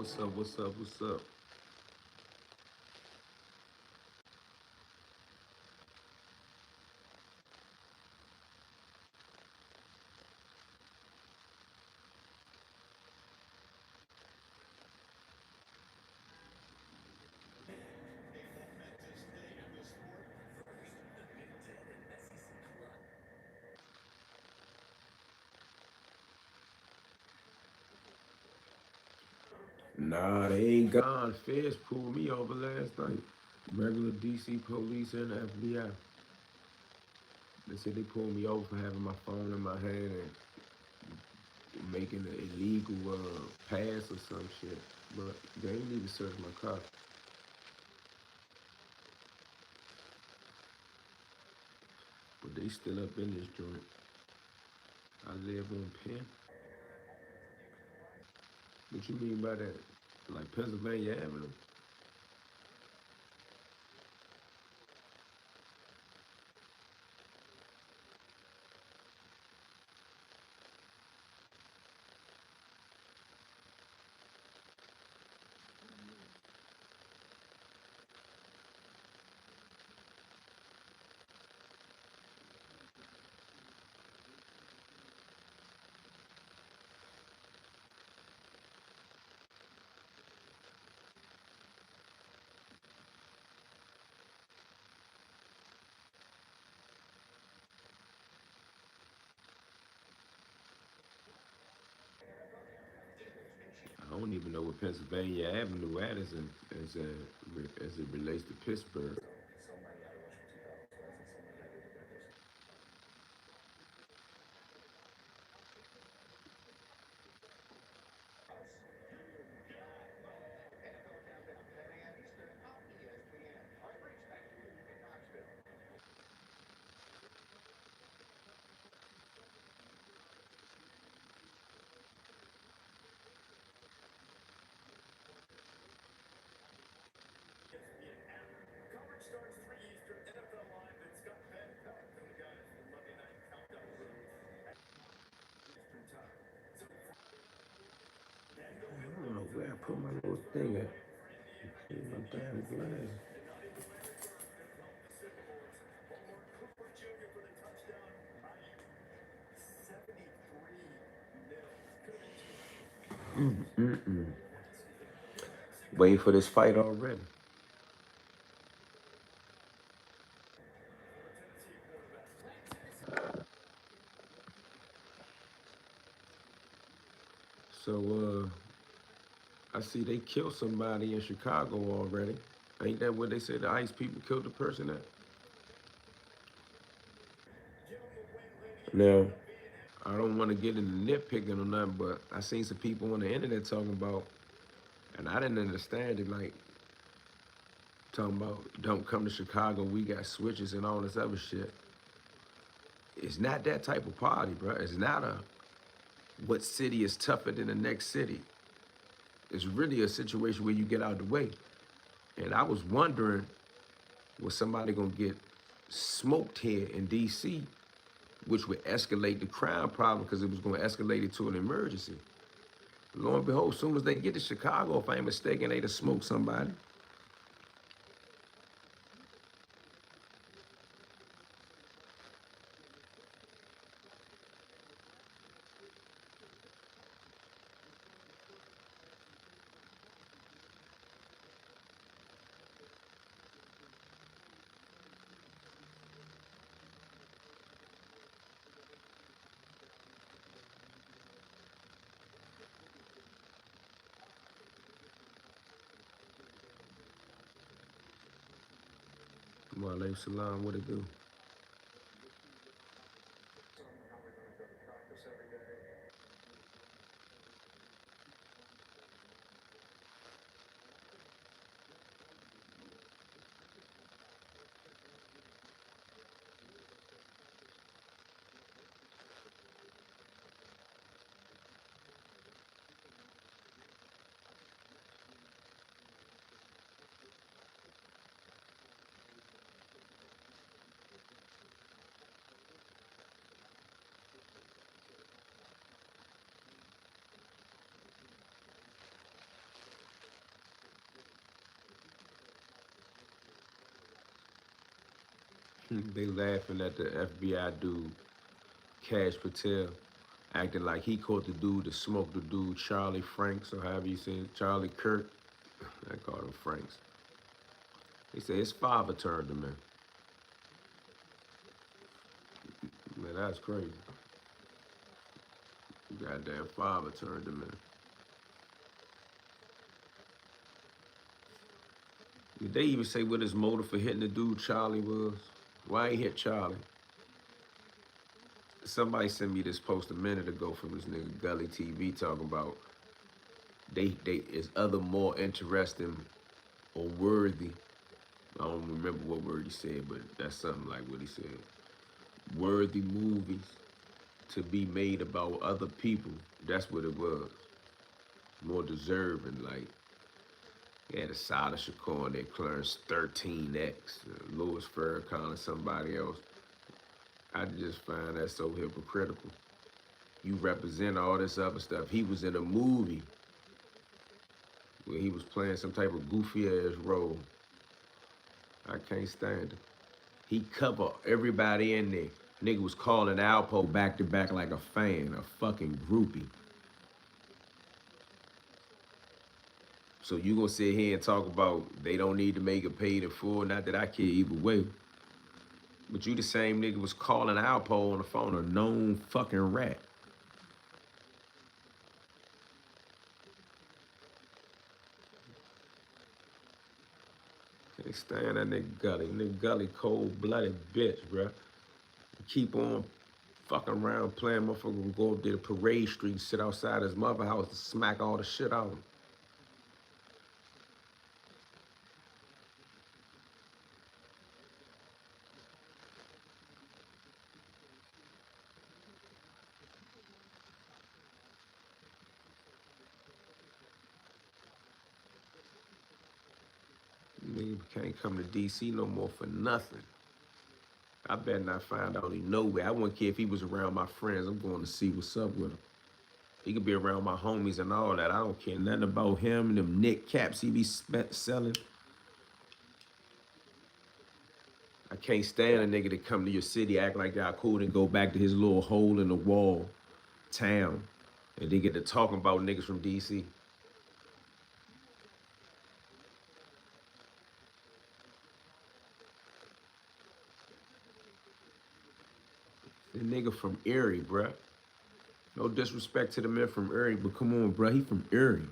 What's up? What's up? What's up? Nah, they ain't gone. Feds pulled me over last night. Regular DC police and the FBI. They said they pulled me over for having my phone in my hand and making an illegal pass or some shit. But they ain't even search my car. But they still up in this joint. I live on Penn. What you mean by that? Like Pennsylvania Avenue? I don't even know what Pennsylvania Avenue at is as it relates to Pittsburgh. I don't know where I put my little thing at. My damn glass. Waiting for this fight already. So I see they killed somebody in Chicago already. Ain't that what they said the ICE people killed the person at? Now, I don't want to get into nitpicking or nothing, but I seen some people on the internet talking about, and I didn't understand it, like talking about don't come to Chicago, we got switches and all this other shit. It's not that type of party, bro. It's not a what city is tougher than the next city. It's really a situation where you get out of the way. And I was wondering, was somebody gonna get smoked here in DC, which would escalate the crime problem because it was gonna escalate it to an emergency. Lo and behold, as soon as they get to Chicago, if I ain't mistaken, they just smoke somebody. Walaikum salam, what it do? They laughing at the FBI dude, Cash Patel, acting like he caught the dude that smoked the dude, Charlie Franks, or however you say it, Charlie Kirk. I call him Franks. They say his father turned him in. Man, that's crazy. Goddamn father turned him in. Did they even say what his motive for hitting the dude Charlie was? Why he hit Charlie? Somebody sent me this post a minute ago from this nigga Gully TV talking about they is other more interesting or worthy. I don't remember what word he said, but that's something like what he said. Worthy movies to be made about other people. That's what it was. More deserving, like he had a Sada Shakur and they Clarence 13X, Louis Farrakhan and somebody else. I just find that so hypocritical. You represent all this other stuff. He was in a movie where he was playing some type of goofy ass role. I can't stand it. He covered everybody in there. Nigga was calling Alpo back to back like a fan, a fucking groupie. So you gonna sit here and talk about they don't need to make it paid in full? Not that I care either way. But you the same nigga was calling Alpo on the phone, a known fucking rat. Can't stand that nigga Gully. Nigga Gully cold-blooded bitch, bruh. Keep on fucking around playing motherfucker gonna go up there to Parade Street, sit outside his mother house and smack all the shit out of him. Nigga can't come to DC no more for nothing. I better not find out he nowhere. I wouldn't care if he was around my friends. I'm going to see what's up with him. He could be around my homies and all that. I don't care nothing about him and them Nick caps he be selling. I can't stand a nigga that come to your city, act like y'all cool, and go back to his little hole in the wall town. And they get to talking about niggas from DC. The nigga from Erie, bruh. No disrespect to the man from Erie, but come on, bruh. He from Erie.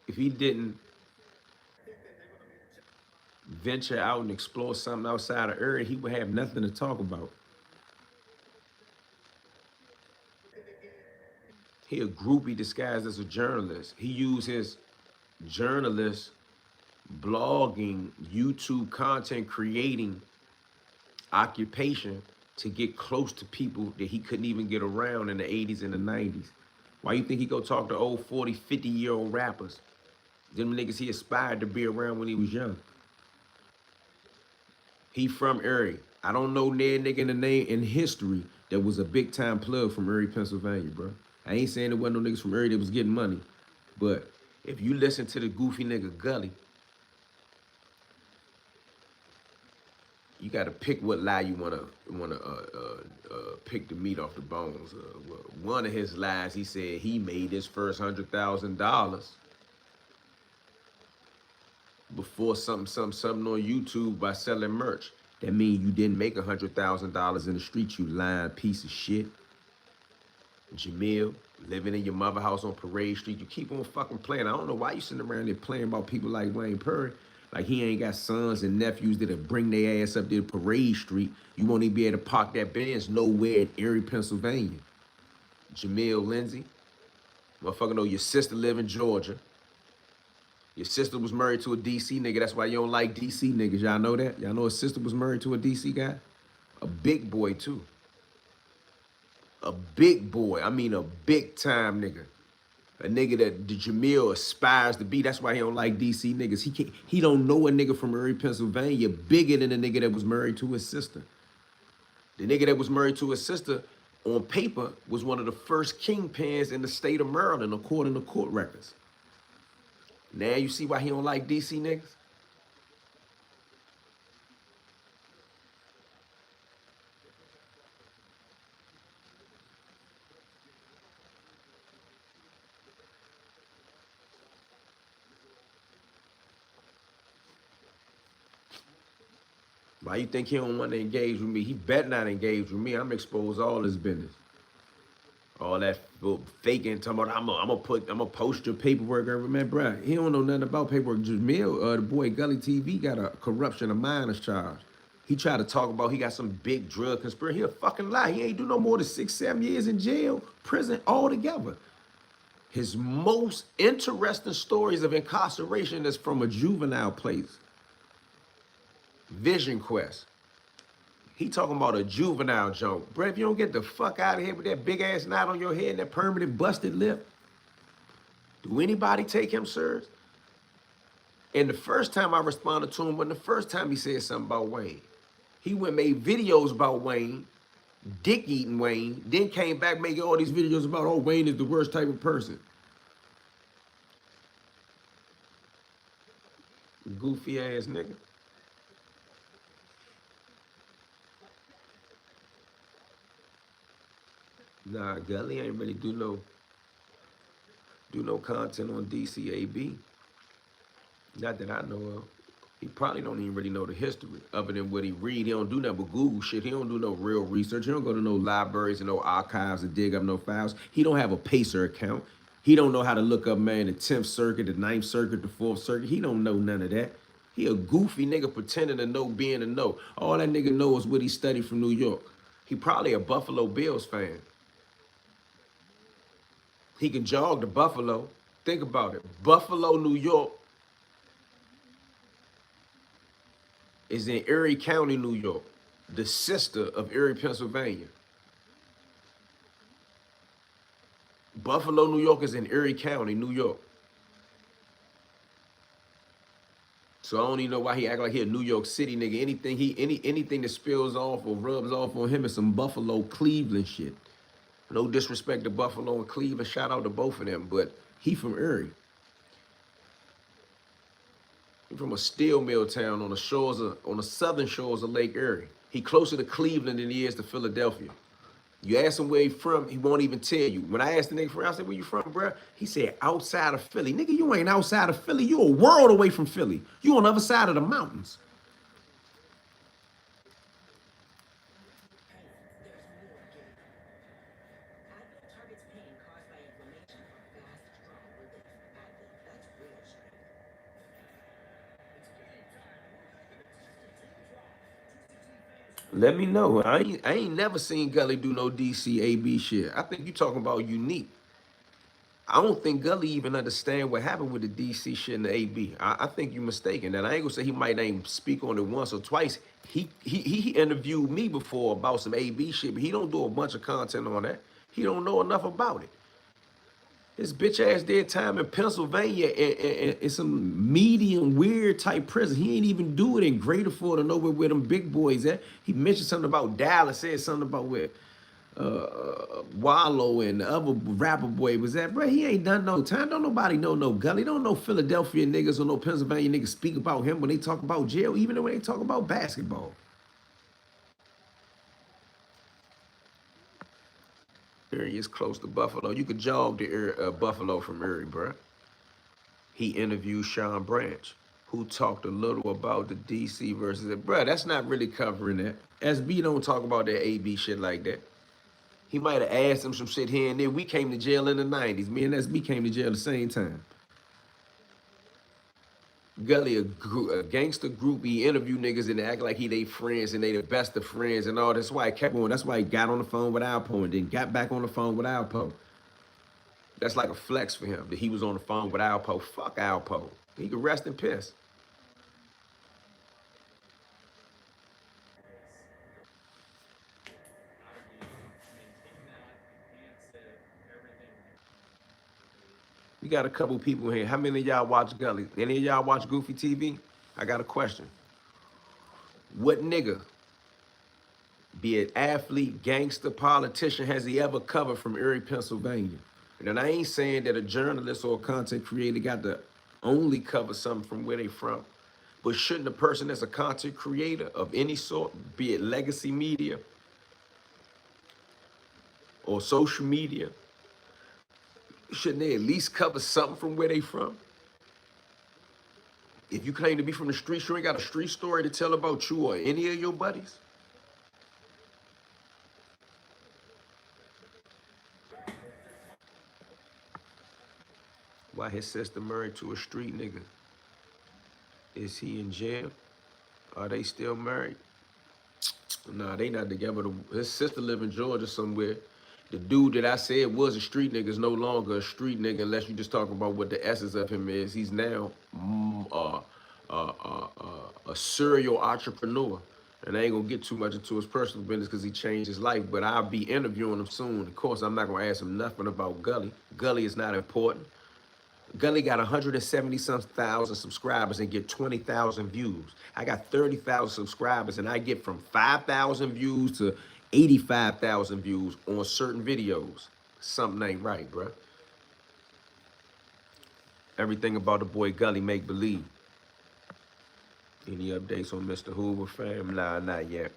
If he didn't venture out and explore something outside of Erie, he would have nothing to talk about. He a groupie disguised as a journalist. He used his journalist, blogging, YouTube content creating occupation to get close to people that he couldn't even get around in the 80s and the 90s. Why you think he go talk to old 40, 50-year-old rappers? Them niggas he aspired to be around when he was young. He from Erie. I don't know near nigga in the name in history that was a big time plug from Erie, Pennsylvania, bro. I ain't saying there wasn't no niggas from Erie that was getting money, but if you listen to the goofy nigga Gully, you got to pick what lie you wanna pick the meat off the bones. One of his lies, he said he made his first $100,000 before something on YouTube by selling merch. That means you didn't make $100,000 in the street, you lying piece of shit. Jamil, living in your mother house on Parade Street, you keep on fucking playing. I don't know why you sitting around there playing about people like Wayne Perry. Like he ain't got sons and nephews that'll bring their ass up there to Parade Street. You won't even be able to park that Benz nowhere in Erie, Pennsylvania. Jamil Lindsay, motherfucker know your sister live in Georgia. Your sister was married to a DC nigga. That's why you don't like DC niggas. Y'all know that? Y'all know his sister was married to a DC guy? A big boy, too. A big boy. I mean, a big time nigga. A nigga that Jamil aspires to be. That's why he don't like DC niggas. He don't know a nigga from Erie, Pennsylvania bigger than the nigga that was married to his sister. The nigga that was married to his sister, on paper, was one of the first kingpins in the state of Maryland, according to court records. Now you see why he don't like DC niggas? Why you think he don't want to engage with me? He better not engage with me. I'm expose all his business. All that faking, talking about I'm gonna post your paperwork. Man, bro, he don't know nothing about paperwork. Jamil, the boy Gully TV got a corruption of minors charge. He tried to talk about he got some big drug conspiracy. He a fucking lie. He ain't do no more than 6, 7 years in jail, prison altogether. His most interesting stories of incarceration is from a juvenile place. Vision Quest. He talking about a juvenile joke. Bro, if you don't get the fuck out of here with that big ass knot on your head and that permanent busted lip, do anybody take him serious? And the first time I responded to him wasn't the first time he said something about Wayne. He went and made videos about Wayne, dick eating Wayne, then came back making all these videos about, oh, Wayne is the worst type of person. Goofy ass nigga. Nah, Gully ain't really do no content on DCAB. Not that I know of. He probably don't even really know the history other than what he read. He don't do nothing but Google shit. He don't do no real research. He don't go to no libraries and no archives and dig up no files. He don't have a Pacer account. He don't know how to look up, man, the 10th Circuit, the 9th Circuit, the 4th Circuit. He don't know none of that. He a goofy nigga pretending to know being a know. All that nigga know is what he studied from New York. He probably a Buffalo Bills fan. He can jog to Buffalo. Think about it. Buffalo, New York is in Erie County, New York, the sister of Erie, Pennsylvania. Buffalo, New York is in Erie County, New York. So I don't even know why he act like he a New York City nigga. Anything that spills off or rubs off on him is some Buffalo, Cleveland shit. No disrespect to Buffalo and Cleveland. Shout out to both of them, but he from Erie. He from a steel mill town on the southern shores of Lake Erie. He closer to Cleveland than he is to Philadelphia. You ask him where he from, he won't even tell you. When I asked the nigga from, I said, where you from, bro? He said, outside of Philly. Nigga, you ain't outside of Philly. You a world away from Philly. You on the other side of the mountains. Let me know. I ain't never seen Gully do no DCAB shit. I think you talking about unique. I don't think Gully even understand what happened with the DC shit and the AB. I think you're mistaken. And I ain't gonna say he might ain't speak on it once or twice. He interviewed me before about some AB shit, but he don't do a bunch of content on that. He don't know enough about it. His bitch ass did time in Pennsylvania in some medium weird type prison. He ain't even do it in Greater Ford or nowhere where them big boys at. He mentioned something about Dallas, said something about where Wallow and the other rapper boy was at. Bro, he ain't done no time. Don't nobody know no Gully. Don't no Philadelphia niggas or no Pennsylvania niggas speak about him when they talk about jail, even when they talk about basketball. Erie is close to Buffalo. You could jog to Buffalo from Erie, bro. He interviewed Sean Branch, who talked a little about the DC versus it. Bro, that's not really covering that. SB don't talk about that AB shit like that. He might have asked him some shit here and there. We came to jail in the 90s. Me and SB came to jail at the same time. Gully, a gangster group, he interview niggas and they act like he they friends and they the best of friends and all. That's why he kept on. That's why he got on the phone with Alpo and then got back on the phone with Alpo. That's like a flex for him that he was on the phone with Alpo. Fuck Alpo. He could rest in peace. We got a couple people here. How many of y'all watch Gully? Any of y'all watch Goofy TV? I got a question. What nigga, be it athlete, gangster, politician, has he ever covered from Erie, Pennsylvania? And I ain't saying that a journalist or a content creator got to only cover something from where they from. But shouldn't a person that's a content creator of any sort, be it legacy media or social media, shouldn't they at least cover something from where they from? If you claim to be from the streets, you ain't got a street story to tell about you or any of your buddies. Why his sister married to a street nigga? Is he in jail? Are they still married? Nah, they not together. His sister live in Georgia somewhere. The dude that I said was a street nigga is no longer a street nigga unless you just talk about what the essence of him is. He's now a serial entrepreneur. And I ain't gonna get too much into his personal business because he changed his life, but I'll be interviewing him soon. Of course, I'm not gonna ask him nothing about Gully. Gully is not important. Gully got 170-some thousand subscribers and get 20,000 views. I got 30,000 subscribers and I get from 5,000 views to 85,000 views on certain videos. Something ain't right, bruh. Everything about the boy Gully make believe. Any updates on Mr. Hoover, fam? Nah, not yet.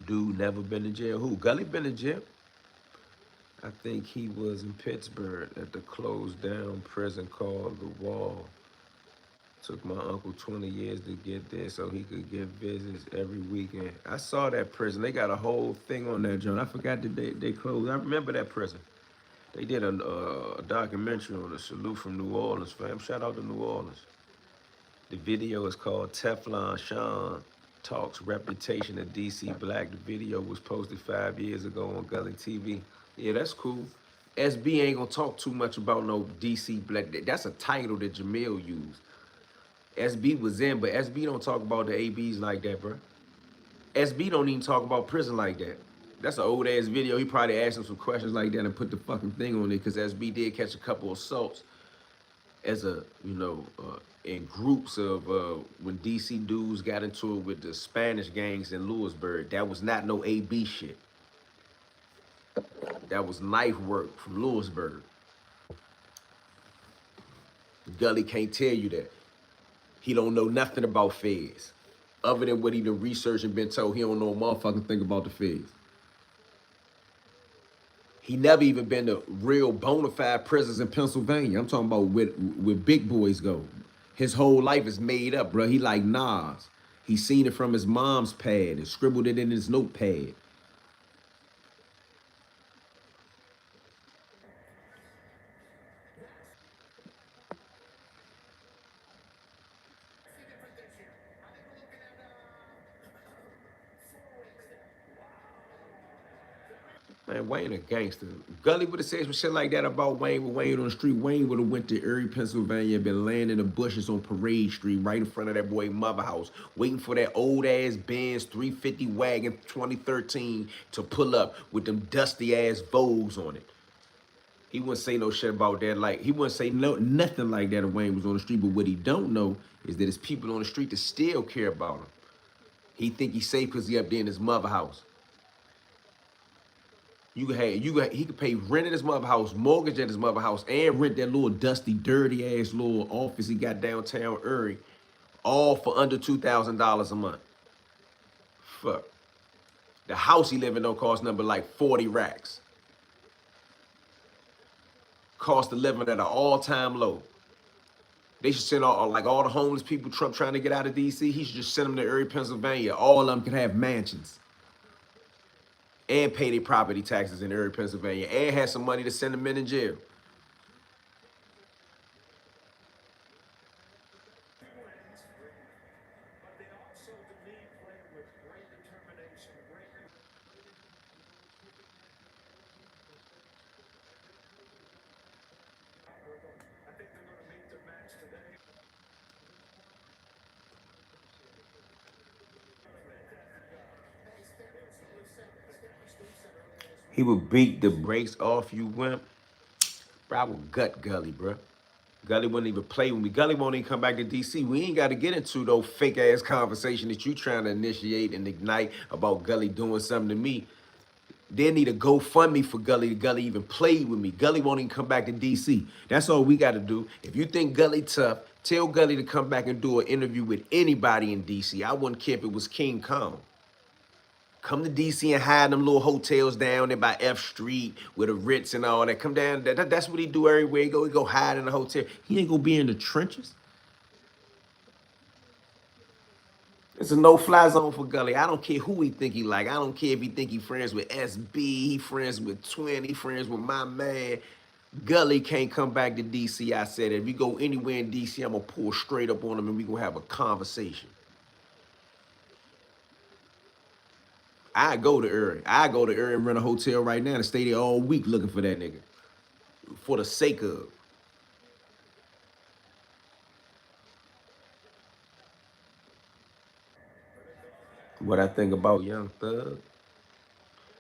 Dude never been to jail. Who? Gully been to jail? I think he was in Pittsburgh at the closed down prison called The Wall. Took my uncle 20 years to get there so he could get visits every weekend. I saw that prison. They got a whole thing on that joint. I forgot that they closed. I remember that prison. They did a documentary on the salute from New Orleans, fam. Shout out to New Orleans. The video is called Teflon Sean Talks Reputation of DC Black. The video was posted 5 years ago on Gully TV. Yeah, that's cool. SB ain't gonna talk too much about no DC Black. That's a title that Jamil used. SB was in, but SB don't talk about the ABs like that, bro. SB don't even talk about prison like that. That's an old ass video. He probably asked him some questions like that and put the fucking thing on it because SB did catch a couple assaults as a, in groups of when DC dudes got into it with the Spanish gangs in Lewisburg. That was not no AB shit. That was knife work from Lewisburg. Gully can't tell you that. He don't know nothing about feds. Other than what he done researched and been told, he don't know a motherfucking thing about the feds. He never even been to real bona fide prisons in Pennsylvania. I'm talking about where big boys go. His whole life is made up, bro. He like Nas. He seen it from his mom's pad and scribbled it in his notepad. Man, Wayne a gangster. Gully would have said some shit like that about Wayne with Wayne on the street. Wayne would have went to Erie, Pennsylvania, and been laying in the bushes on Parade Street right in front of that boy mother house, waiting for that old-ass Benz 350 wagon 2013 to pull up with them dusty-ass Vogues on it. He wouldn't say no shit about that. Like, he wouldn't say nothing like that if Wayne was on the street. But what he don't know is that there's people on the street that still care about him. He think he's safe because he up there in his mother house. He could pay rent at his mother house, mortgage at his mother house, and rent that little dusty, dirty ass little office he got downtown Erie, all for under $2,000 a month. Fuck. The house he live in don't cost nothing but like 40 racks. Cost of living at an all-time low. They should send all the homeless people Trump trying to get out of DC. He should just send them to Erie, Pennsylvania. All of them can have mansions. And pay their property taxes in Erie, Pennsylvania, and have some money to send them in jail. He would beat the brakes off you, wimp. Bro, I would gut Gully, bro. Gully wouldn't even play with me. Gully won't even come back to DC. We ain't got to get into those fake-ass conversation that you trying to initiate and ignite about Gully doing something to me. They need a GoFundMe for Gully. Gully even played with me. Gully won't even come back to DC. That's all we got to do. If you think Gully tough, tell Gully to come back and do an interview with anybody in DC. I wouldn't care if it was King Kong. Come to DC and hide them little hotels down there by F Street with the Ritz and all that. Come down. That's what he do everywhere he go. He go hide in the hotel. He ain't gonna be in the trenches. It's a no-fly zone for Gully. I don't care who he think he like. I don't care if he think he friends with SB, he friends with Twin, he friends with my man. Gully can't come back to DC. I said, if you go anywhere in DC, I'm gonna pull straight up on him and we gonna have a conversation. I go to Erie. I go to Erie and rent a hotel right now and stay there all week looking for that nigga. For the sake of. What I think about Young Thug,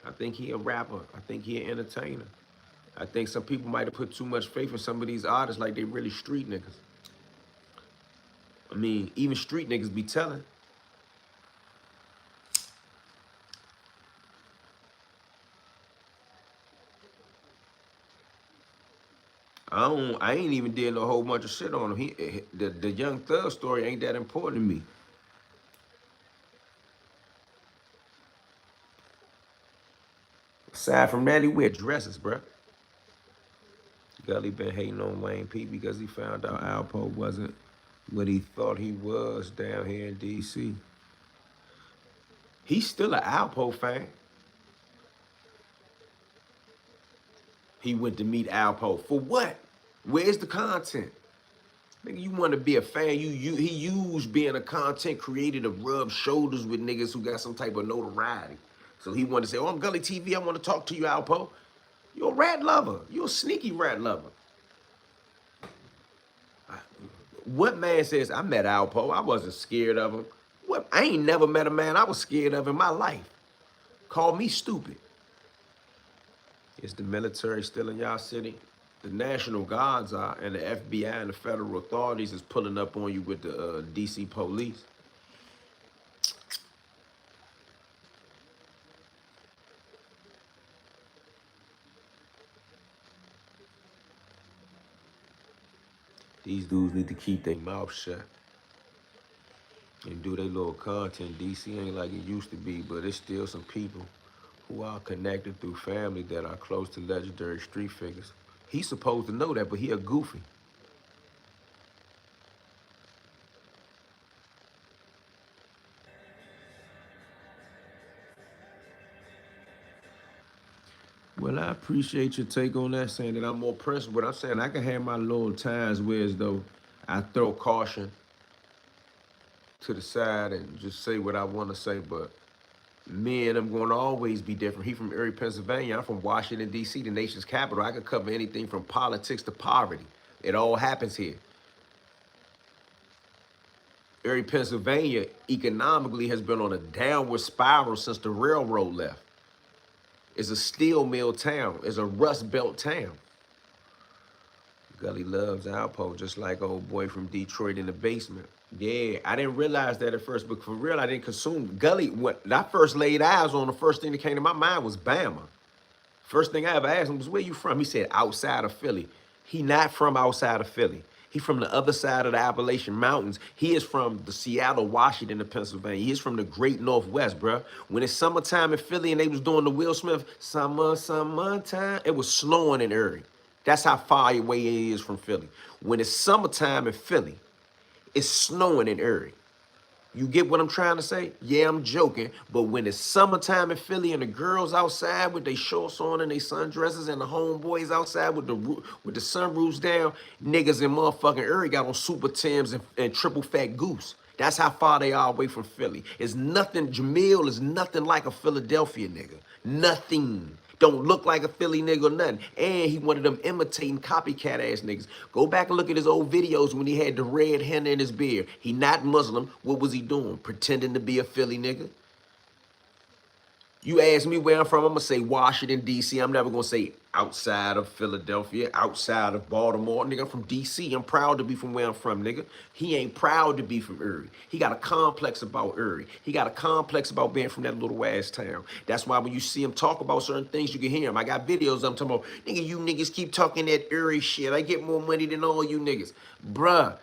I think he a rapper. I think he an entertainer. I think some people might have put too much faith in some of these artists like they really street niggas. I mean, even street niggas be telling. I ain't even did a whole bunch of shit on him. The Young Thug story ain't that important to me. Aside from that, he wear dresses, bruh. Gully been hating on Wayne P because he found out Alpo wasn't what he thought he was down here in DC. He's still an Alpo fan. He went to meet Alpo. For what? Where's the content? Nigga, you want to be a fan. He used being a content creator to rub shoulders with niggas who got some type of notoriety. So he wanted to say, oh, I'm Gully TV. I want to talk to you, Alpo. You're a rat lover. You're a sneaky rat lover. What man says, I met Alpo. I wasn't scared of him. What? I ain't never met a man I was scared of in my life. Call me stupid. Is the military still in y'all city? The National Guards are, and the FBI and the federal authorities is pulling up on you with the DC police. These dudes need to keep their mouth shut and do their little content. DC ain't like it used to be, but it's still some people who are connected through family that are close to legendary street figures. He's supposed to know that, but he a goofy. Well, I appreciate your take on that, saying that I'm more pressed, but I'm saying I can have my little times where as though I throw caution to the side and just say what I want to say, but me and him going to always be different. He from Erie, Pennsylvania. I'm from Washington, D.C., the nation's capital. I could cover anything from politics to poverty. It all happens here. Erie, Pennsylvania, economically has been on a downward spiral since the railroad left. It's a steel mill town. It's a rust belt town. Gully loves Alpo, just like old boy from Detroit in the basement. Yeah, I didn't realize that at first, but for real, I didn't consume. Gully, when I first laid eyes on, the first thing that came to my mind was Bama. First thing I ever asked him was, where you from? He said, outside of Philly. He not from outside of Philly. He from the other side of the Appalachian Mountains. He is from the Seattle, Washington, and Pennsylvania. He is from the great Northwest, bro. When it's summertime in Philly and they was doing the Will Smith, summertime, it was snowing in Erie. That's how far away it is from Philly. When it's summertime in Philly, it's snowing in Erie. You get what I'm trying to say? Yeah, I'm joking. But when it's summertime in Philly and the girls outside with their shorts on and their sundresses and the homeboys outside with the sunroofs down, niggas in motherfucking Erie got on Super Tims and triple fat goose. That's how far they are away from Philly. It's nothing, Jamil is nothing like a Philadelphia nigga. Nothing. Don't look like a Philly nigga or nothing. And he one of them imitating copycat ass niggas. Go back and look at his old videos when he had the red henna in his beard. He not Muslim. What was he doing? Pretending to be a Philly nigga? You ask me where I'm from, I'm gonna say Washington, D.C. I'm never gonna say outside of Philadelphia, outside of Baltimore. Nigga, I'm from D.C. I'm proud to be from where I'm from, nigga. He ain't proud to be from Erie. He got a complex about Erie. He got a complex about being from that little ass town. That's why when you see him talk about certain things, you can hear him. I got videos of him talking about, nigga, you niggas keep talking that Erie shit. I get more money than all you niggas. Bruh,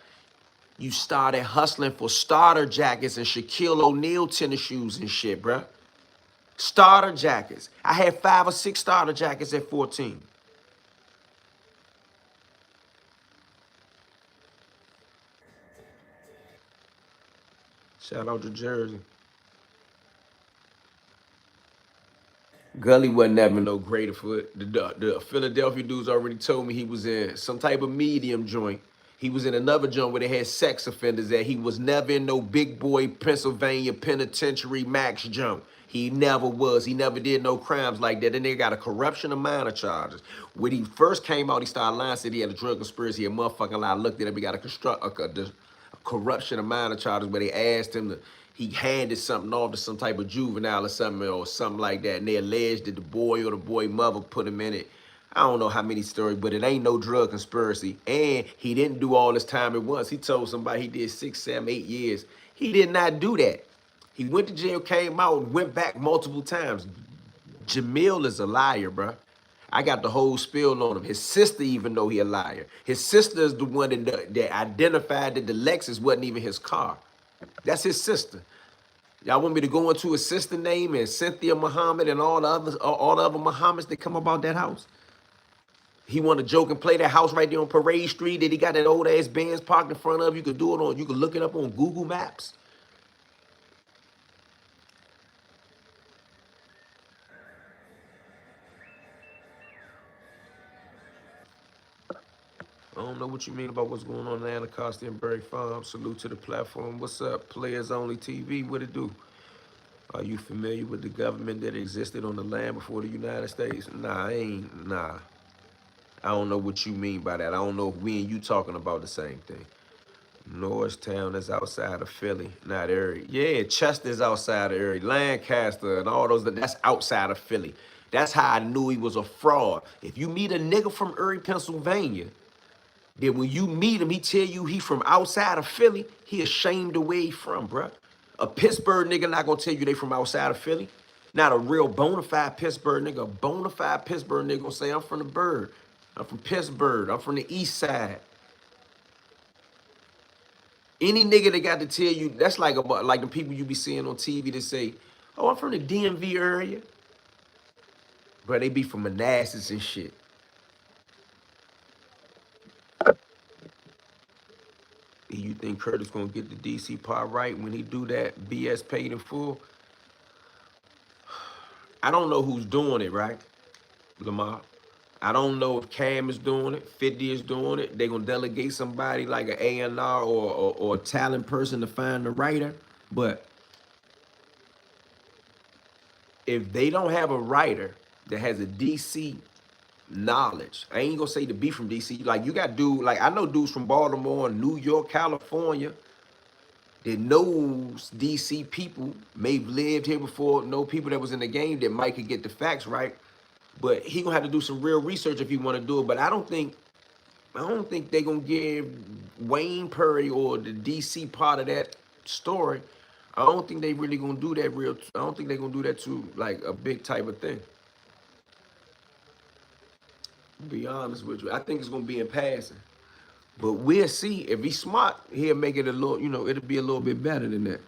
you started hustling for starter jackets and Shaquille O'Neal tennis shoes and shit, bruh. Starter jackets. I had 5 or 6 starter jackets at 14. Shout out to Jersey. Gully wasn't having no greater for it. The Philadelphia dudes already told me he was in some type of medium joint. He was in another joint where they had sex offenders at. He was never in no big boy Pennsylvania penitentiary max jump. He never was. He never did no crimes like that. Then they got a corruption of minor charges. When he first came out, he started lying, said he had a drug conspiracy. A motherfucking lie. Looked at him. He got a corruption of minor charges where they asked him to, he handed something off to some type of juvenile or something like that, and they alleged that the boy or the boy mother put him in it. I don't know how many stories, but it ain't no drug conspiracy. And he didn't do all this time at once. He told somebody he did 6, 7, 8 years. He did not do that. He went to jail, came out, and went back multiple times. Jamil is a liar, bro. I got the whole spiel on him. His sister even know he a liar. His sister is the one that identified that the Lexus wasn't even his car. That's his sister. Y'all want me to go into his sister name and Cynthia Muhammad and all the other Muhammads that come about that house? He want to joke and play that house right there on Parade Street that he got that old ass Benz parked in front of. You could do it on. You could look it up on Google Maps. I don't know what you mean about what's going on in Anacostia and Berry Farm. Salute to the platform. What's up? Players Only TV. What it do? Are you familiar with the government that existed on the land before the United States? Nah, I ain't. Nah. I don't know what you mean by that. I don't know if we and you talking about the same thing. Norristown is outside of Philly, not Erie. Yeah, Chester's outside of Erie. Lancaster and all those, that's outside of Philly. That's how I knew he was a fraud. If you meet a nigga from Erie, Pennsylvania, then when you meet him, he tell you he from outside of Philly, he ashamed of where he from, bruh. A Pittsburgh nigga not gonna tell you they from outside of Philly. Not a real bona fide Pittsburgh nigga. A bona fide Pittsburgh nigga gonna say, I'm from the bird. I'm from Pittsburgh. I'm from the east side. Any nigga that got to tell you, that's like the people you be seeing on TV that say, oh, I'm from the DMV area. Bro, they be from Manassas and shit. You think Curtis gonna get the DC part right when he do that BS paid in full? I don't know who's doing it, right, Lamar? I don't know if Cam is doing it, 50 is doing it. They gonna delegate somebody like an A&R or a talent person to find the writer. But if they don't have a writer that has a DC knowledge, I ain't gonna say to be from DC. Like you got dude, like I know dudes from Baltimore, New York, California that knows DC people, may have lived here before, know people that was in the game that might could get the facts right. But he gonna have to do some real research if he want to do it. But I don't think they gonna give Wayne Perry or the DC part of that story. I don't think they really gonna do that real. I don't think they gonna do that to like a big type of thing. To be honest with you, I think it's gonna be in passing. But we'll see. If he's smart, he'll make it a little. It'll be a little bit better than that.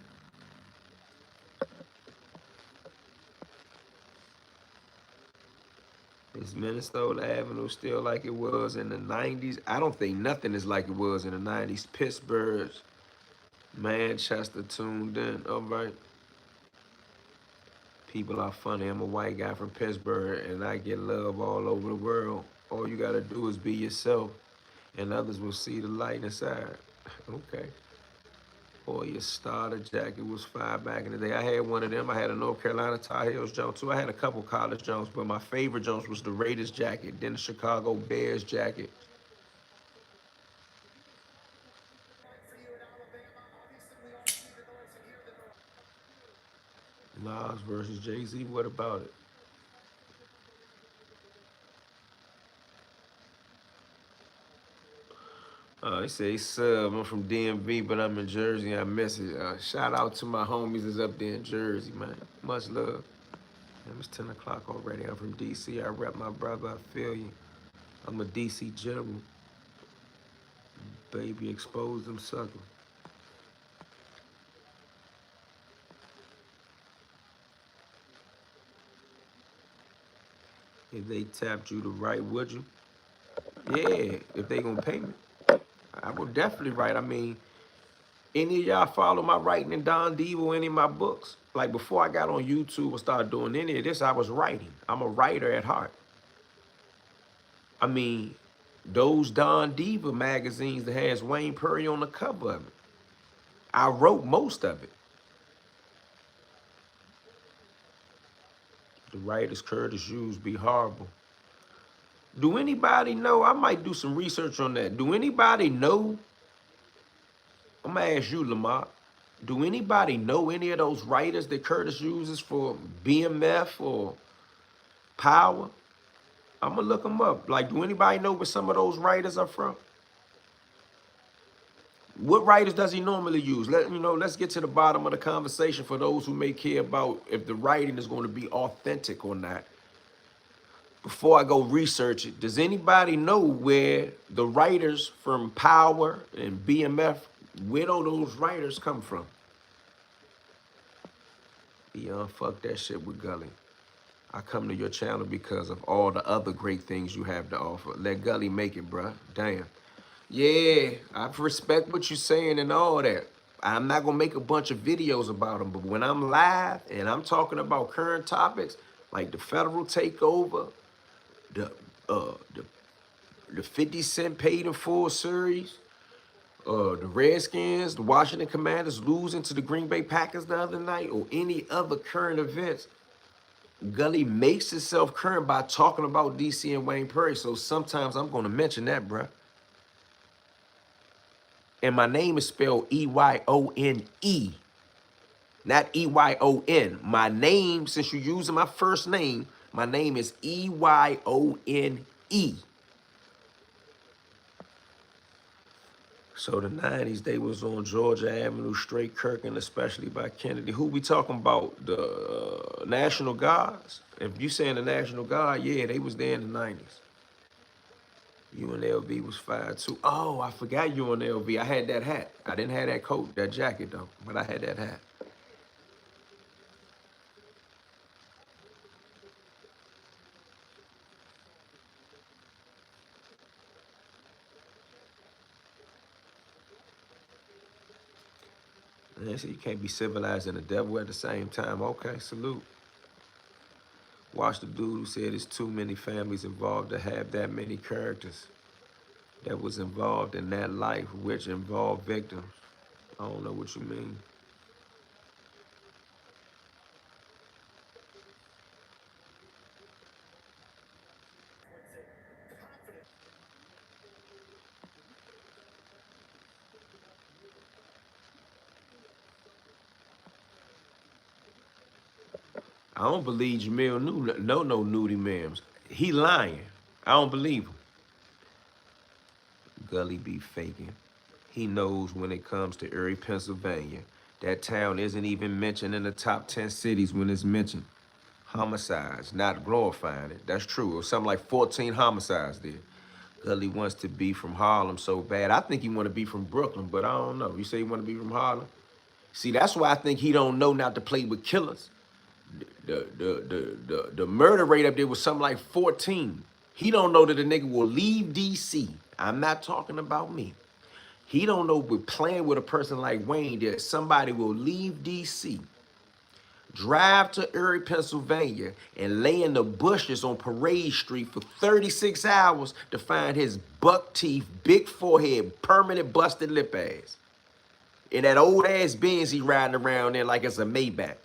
Is Minnesota Avenue still like it was in the 90s? I don't think nothing is like it was in the 90s. Pittsburgh, Manchester tuned in. All right. People are funny. I'm a white guy from Pittsburgh and I get love all over the world. All you gotta do is be yourself and others will see the light inside. Okay. Or your starter jacket was fire back in the day. I had one of them. I had a North Carolina Tar Heels jump too. I had a couple college jumps, but my favorite jumps was the Raiders jacket, then the Chicago Bears jacket. Nas versus Jay-Z, what about it? He said, sub, I'm from DMV, but I'm in Jersey. I miss it. Shout out to my homies that's up there in Jersey, man. Much love. It's 10 o'clock already. I'm from DC. I rep my brother. I feel you. I'm a DC general. Baby, expose them suckers. If they tapped you to write, would you? Yeah, if they gonna pay me, I would definitely write. I mean, any of y'all follow my writing in Don Devo, any of my books? Like before I got on YouTube and started doing any of this, I was writing. I'm a writer at heart. I mean, those Don Diva magazines that has Wayne Perry on the cover of it, I wrote most of it. The writers Curtis Hughes be horrible. Do anybody know? I might do some research on that. Do anybody know? I'm gonna ask you, Lamar. Do anybody know any of those writers that Curtis uses for BMF or Power? I'm gonna look them up. Like, do anybody know where some of those writers are from? What writers does he normally use? Let's get to the bottom of the conversation for those who may care about if the writing is going to be authentic or not. Before I go research it, does anybody know where the writers from Power and BMF, where do those writers come from? Beyond fuck that shit with Gully. I come to your channel because of all the other great things you have to offer. Let Gully make it, bruh. Damn. Yeah, I respect what you're saying and all that. I'm not gonna make a bunch of videos about them, but when I'm live and I'm talking about current topics like the federal takeover, the uh the the 50 Cent paid in full series, the Redskins, the Washington Commanders losing to the Green Bay Packers the other night, or any other current events, Gully makes itself current by talking about DC and Wayne Perry. So sometimes I'm gonna mention that, bruh. And my name is spelled E-Y-O-N-E, not E-Y-O-N. My name, since you're using my first name, my name is E-Y-O-N-E. So the 90s, they was on Georgia Avenue, straight Kirkin, especially by Kennedy. Who we talking about? The National Guards? If you saying the National Guard, yeah, they was there in the 90s. UNLV was fired too. Oh, I forgot UNLV. I had that hat. I didn't have that coat, that jacket though, but I had that hat. Man, so you can't be civilized and the devil at the same time. Okay, salute. Watch the dude who said it's too many families involved to have that many characters that was involved in that life, which involved victims. I don't know what you mean. I don't believe Jamil no nudie memes. He lying. I don't believe him. Gully be faking. He knows when it comes to Erie, Pennsylvania, that town isn't even mentioned in the top 10 cities when it's mentioned. Homicides, not glorifying it. That's true. It was something like 14 homicides there. Gully wants to be from Harlem so bad. I think he want to be from Brooklyn, but I don't know. You say he want to be from Harlem? See, that's why I think he don't know not to play with killers. The murder rate up there was something like 14. He don't know that the nigga will leave DC. I'm not talking about me. He don't know with playing with a person like Wayne that somebody will leave DC, drive to Erie, Pennsylvania, and lay in the bushes on Parade Street for 36 hours to find his buck teeth, big forehead, permanent busted lip ass. In that old ass Benz he riding around there like it's a Maybach.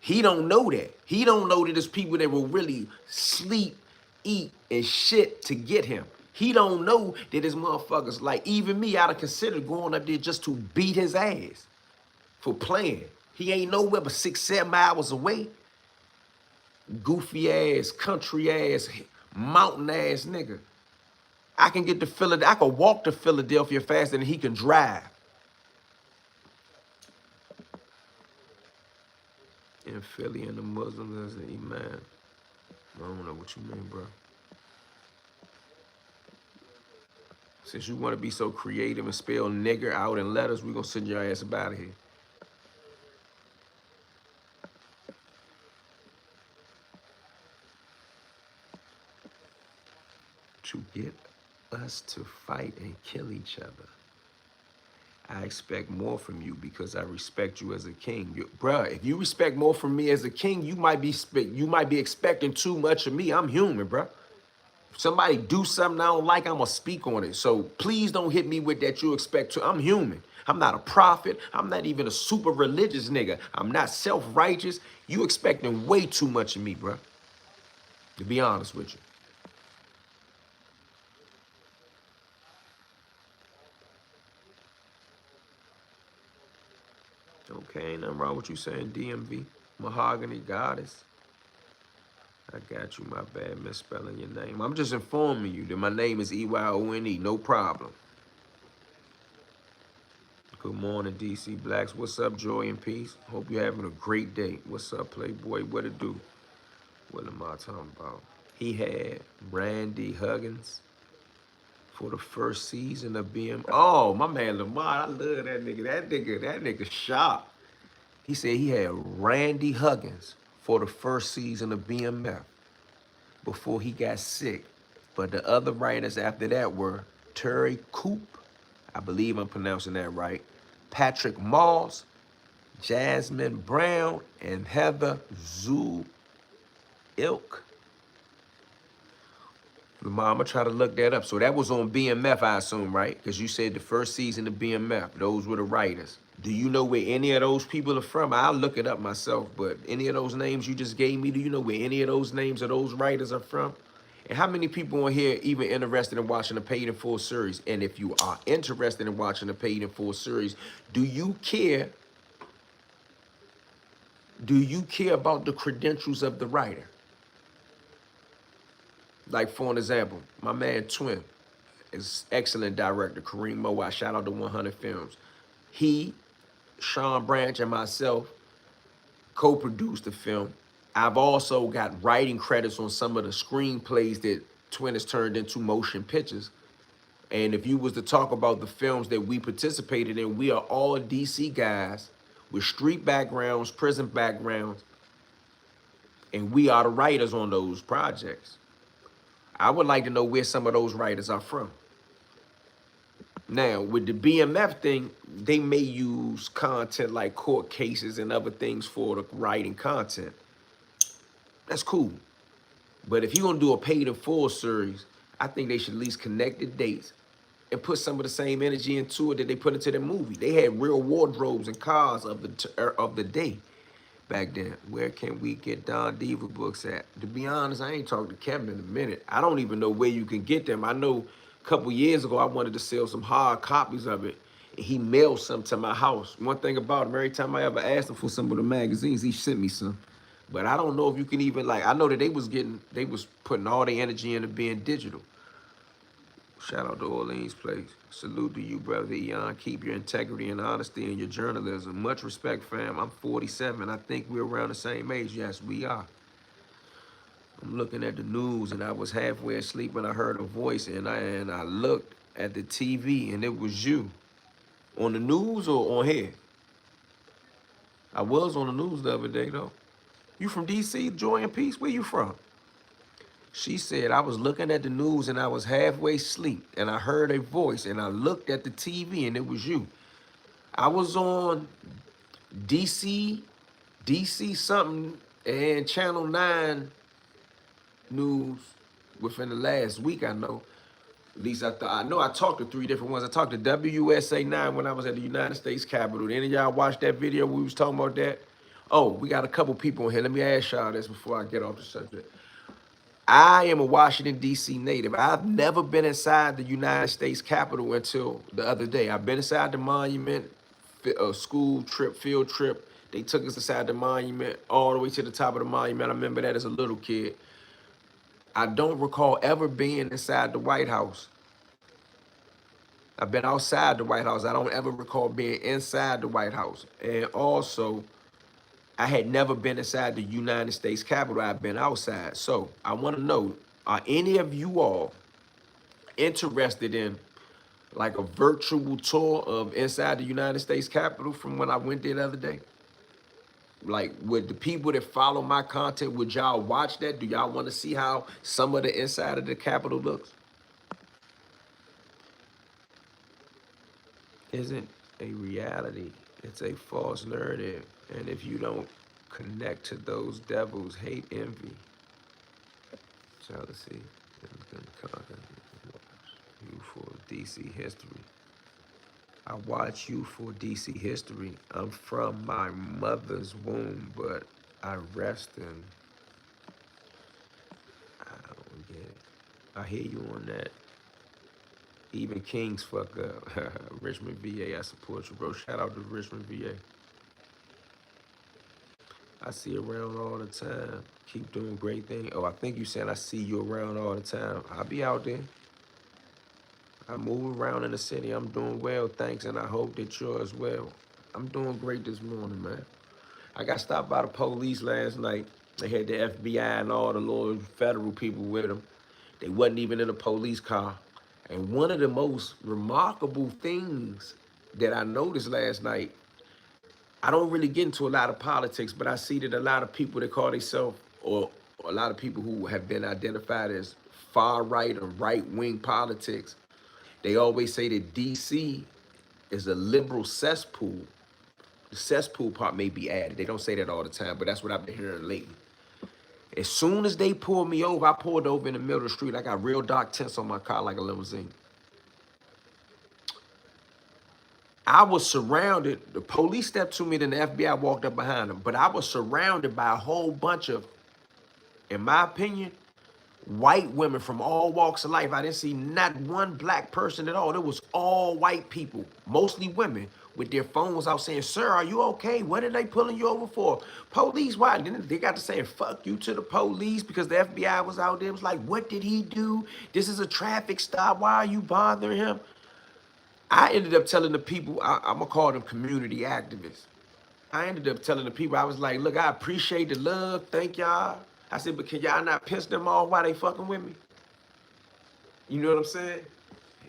He don't know that. He don't know that there's people that will really sleep, eat, and shit to get him. He don't know that his motherfuckers, like even me, I'd have considered going up there just to beat his ass for playing. He ain't nowhere but 6, 7 hours away. Goofy ass, country ass, mountain ass nigga. I can get to Philadelphia. I can walk to Philadelphia faster than he can drive. In Philly and the Muslims as an imam. I don't know what you mean, bro. Since you want to be so creative and spell nigger out in letters, we're going to send your ass up out of here. get us to fight and kill each other. I expect more from you because I respect you as a king. Bruh, if you respect more from me as a king, you might be expecting too much of me. I'm human, bruh. If somebody do something I don't like, I'm gonna speak on it. So please don't hit me with that you expect to. I'm human. I'm not a prophet. I'm not even a super religious nigga. I'm not self-righteous. You expecting way too much of me, bruh. To be honest with you. Okay, ain't nothing wrong with you saying DMV. Mahogany Goddess. I got you, my bad, misspelling your name. I'm just informing you that my name is EYONE, no problem. Good morning, DC Blacks. What's up, Joy and Peace? Hope you're having a great day. What's up, Playboy? What it do? What am I talking about? He had Randy Huggins for the first season of BM. Oh, my man Lamar, I love that nigga. That nigga sharp. He said he had Randy Huggins for the first season of BMF before he got sick. But the other writers after that were Terry Coop, I believe I'm pronouncing that right, Patrick Moss, Jasmine Brown, and Heather Zoo Ilk. Lamar, I'm gonna try to look that up. So that was on BMF, I assume, right? Because you said the first season of BMF, those were the writers. Do you know where any of those people are from? I'll look it up myself, but any of those names you just gave me, do you know where any of those names of those writers are from? And how many people on here even interested in watching a paid in full series? And if you are interested in watching a paid in full series, do you care? Do you care about the credentials of the writer? Like, for an example, my man Twin is excellent director, Kareem Mowat, shout out to 100 Films. He, Sean Branch, and myself co-produced the film. I've also got writing credits on some of the screenplays that Twin has turned into motion pictures. And if you was to talk about the films that we participated in, we are all DC guys with street backgrounds, prison backgrounds, and we are the writers on those projects. I would like to know where some of those writers are from. Now, with the BMF thing, they may use content like court cases and other things for the writing content. That's cool. But if you're gonna do a paid in full series, I think they should at least connect the dates and put some of the same energy into it that they put into the movie. They had real wardrobes and cars of the day back then. Where can we get Don Diva books at? To be honest, I ain't talked to Kevin in a minute. I don't even know where you can get them. I know a couple years ago I wanted to sell some hard copies of it, and he mailed some to my house. One thing about him, every time I ever asked him for some of the magazines, he sent me some. But I don't know if you can even, like, I know that they was putting all their energy into being digital. Shout out to Orleans Place. Salute to you, brother Eon. Keep your integrity and honesty in your journalism. Much respect, fam. I'm 47. I think we're around the same age. Yes, we are. I'm looking at the news, and I was halfway asleep when I heard a voice, and I looked at the TV, and it was you. On the news or on here? I was on the news the other day, though. You from D.C., Joy and Peace? Where you from? She said, I was looking at the news and I was halfway asleep and I heard a voice and I looked at the TV and it was you. I was on DC something and Channel 9 news within the last week, I know. At least I know I talked to 3 different ones. I talked to WSA 9 when I was at the United States Capitol. Did any of y'all watch that video we was talking about that? Oh, we got a couple people in here. Let me ask y'all this before I get off the subject. I am a Washington, D.C. native. I've never been inside the United States Capitol until the other day. I've been inside the monument, a school trip, field trip. They took us inside the monument, all the way to the top of the monument. I remember that as a little kid. I don't recall ever being inside the White House. I've been outside the White House. I don't ever recall being inside the White House. And also, I had never been inside the United States Capitol. I've been outside. So I want to know, are any of you all interested in like a virtual tour of inside the United States Capitol from when I went there the other day? Like, would the people that follow my content, would y'all watch that? Do y'all want to see how some of the inside of the Capitol looks? isn't a reality. It's a false narrative. And if you don't connect to those devils, hate, envy, jealousy, you for DC history. I watch you for DC history. I'm from my mother's womb, but I rest in. I don't get it. I hear you on that. Even Kings fuck up. Richmond, VA, I support you, bro. Shout out to Richmond, VA. I see you around all the time. Keep doing great things. Oh, I think you said I see you around all the time. I'll be out there. I move around in the city. I'm doing well, thanks, and I hope that you're as well. I'm doing great this morning, man. I got stopped by the police last night. They had the FBI and all the little federal people with them. They wasn't even in a police car. And one of the most remarkable things that I noticed last night, I don't really get into a lot of politics, but I see that a lot of people that call themselves, or a lot of people who have been identified as far right or right wing politics, they always say that DC is a liberal cesspool. The cesspool part may be added. They don't say that all the time, but that's what I've been hearing lately. As soon as they pulled me over, I pulled over in the middle of the street. I got real dark tints on my car like a limousine. I was surrounded. The police stepped to me, then the FBI walked up behind them. But I was surrounded by a whole bunch of, in my opinion, white women from all walks of life. I didn't see not one black person at all. It was all white people, mostly women, with their phones out saying, "Sir, are you okay? What are they pulling you over for? Police, why?" Then they got to saying, "Fuck you" to the police because the FBI was out there. It was like, what did he do? This is a traffic stop. Why are you bothering him? I ended up telling the people, I'm going to call them community activists. I ended up telling the people, I was like, look, I appreciate the love. Thank y'all. I said, but can y'all not piss them off while they fucking with me? You know what I'm saying?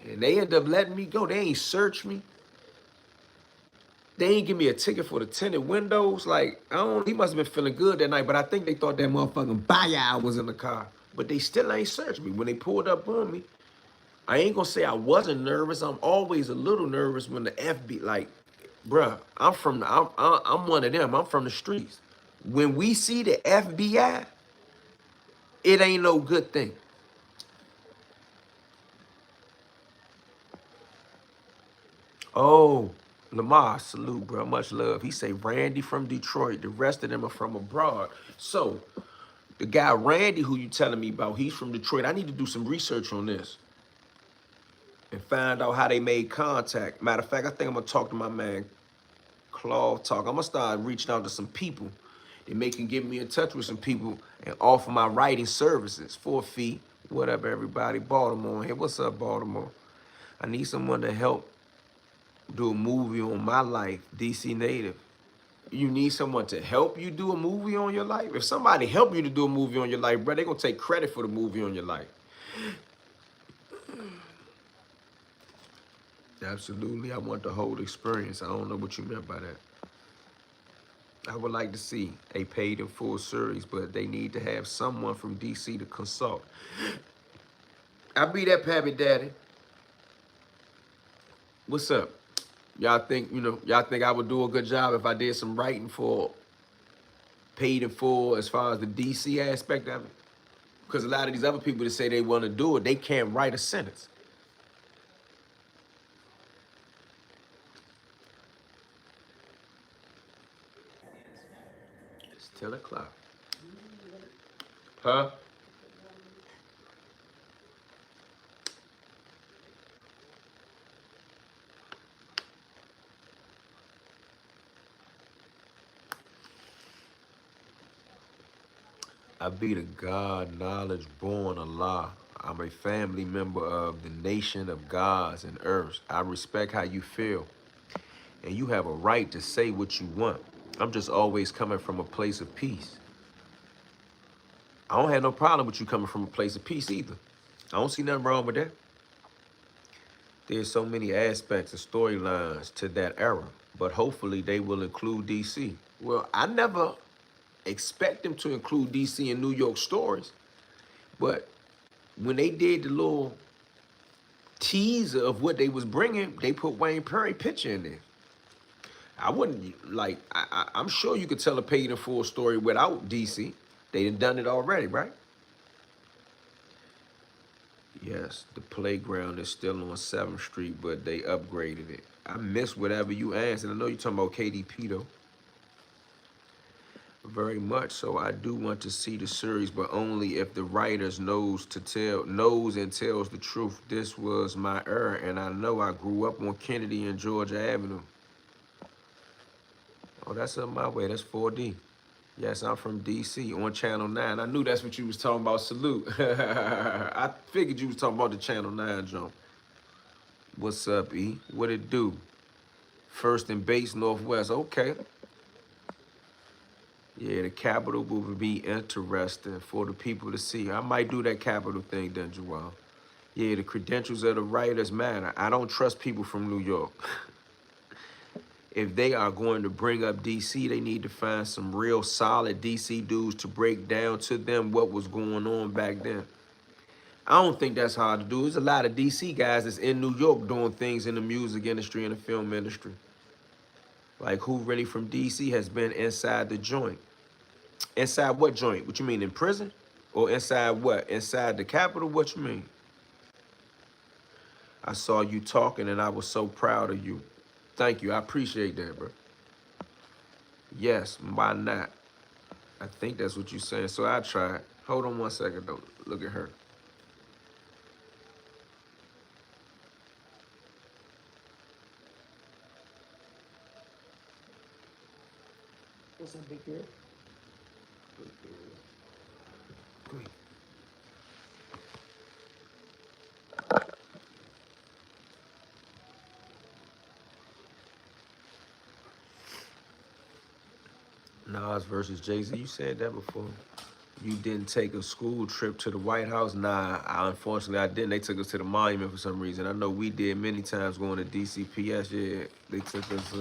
And they ended up letting me go. They ain't search me. They ain't give me a ticket for the tinted windows. Like, I don't, he must have been feeling good that night, but I think they thought that motherfucking Bayow was in the car. But they still ain't searched me. When they pulled up on me, I ain't gonna say I wasn't nervous. I'm always a little nervous when the FB, like, bruh, I'm one of them. I'm from the streets. When we see the FBI, it ain't no good thing. Oh, Lamar, salute, bro. Much love. He say Randy from Detroit. The rest of them are from abroad. So the guy Randy, who you telling me about, he's from Detroit. I need to do some research on this and find out how they made contact. Matter of fact, I think I'm gonna talk to my man Claw Talk. I'm gonna start reaching out to some people. They may can get me in touch with some people and offer my writing services for a fee. Whatever, everybody. Baltimore. Hey, what's up, Baltimore? I need someone to help do a movie on my life, DC native. You need someone to help you do a movie on your life? If somebody help you to do a movie on your life, bro, they're gonna take credit for the movie on your life. Absolutely, I want the whole experience. I don't know what you meant by that. I would like to see a paid in full series, but they need to have someone from DC to consult. I'll be that Pappy Daddy. What's up? Y'all think, y'all think I would do a good job if I did some writing for paid in full as far as the DC aspect of it? Because a lot of these other people that say they want to do it, they can't write a sentence. It's 10 o'clock. Huh? I be the God, knowledge, born Allah. I'm a family member of the nation of gods and earths. I respect how you feel, and you have a right to say what you want. I'm just always coming from a place of peace. I don't have no problem with you coming from a place of peace either. I don't see nothing wrong with that. There's so many aspects and storylines to that era, but hopefully they will include DC. Well, I never expect them to include DC and New York stories, but when they did the little teaser of what they was bringing, they put Wayne Perry picture in there. I wouldn't like. I'm sure you could tell a paid in full story without DC. They done it already, right? Yes, the playground is still on 7th Street, but they upgraded it. I missed whatever you answered. I know you're talking about KDP though. Very much so. I do want to see the series, but only if the writers knows and tells the truth. This was my error, and I know I grew up on Kennedy and Georgia Avenue. Oh, that's up my way. That's 4D. Yes, I'm from DC on Channel 9. I knew that's what you was talking about. Salute. I figured you was talking about the Channel 9 jump. What's up, E? What it do? First and base Northwest. Okay. Yeah, the Capitol will be interesting for the people to see. I might do that Capitol thing then, Joel. Yeah, the credentials of the writers matter. I don't trust people from New York. If they are going to bring up DC, they need to find some real solid DC dudes to break down to them what was going on back then. I don't think that's hard to do. There's a lot of DC guys that's in New York doing things in the music industry and the film industry. Like who really from DC has been inside the joint? Inside what joint? What you mean, in prison? Or inside what? Inside the Capitol? What you mean? I saw you talking and I was so proud of you. Thank you. I appreciate that, bro. Yes, why not? I think that's what you're saying. So I tried. Hold on one second, though. Look at her. What's up, big girl? Great. Nas versus Jay-Z. You said that before. You didn't take a school trip to the White House? Nah, unfortunately I didn't. They took us to the monument for some reason. I know we did many times going to DCPS. Yeah, they took us.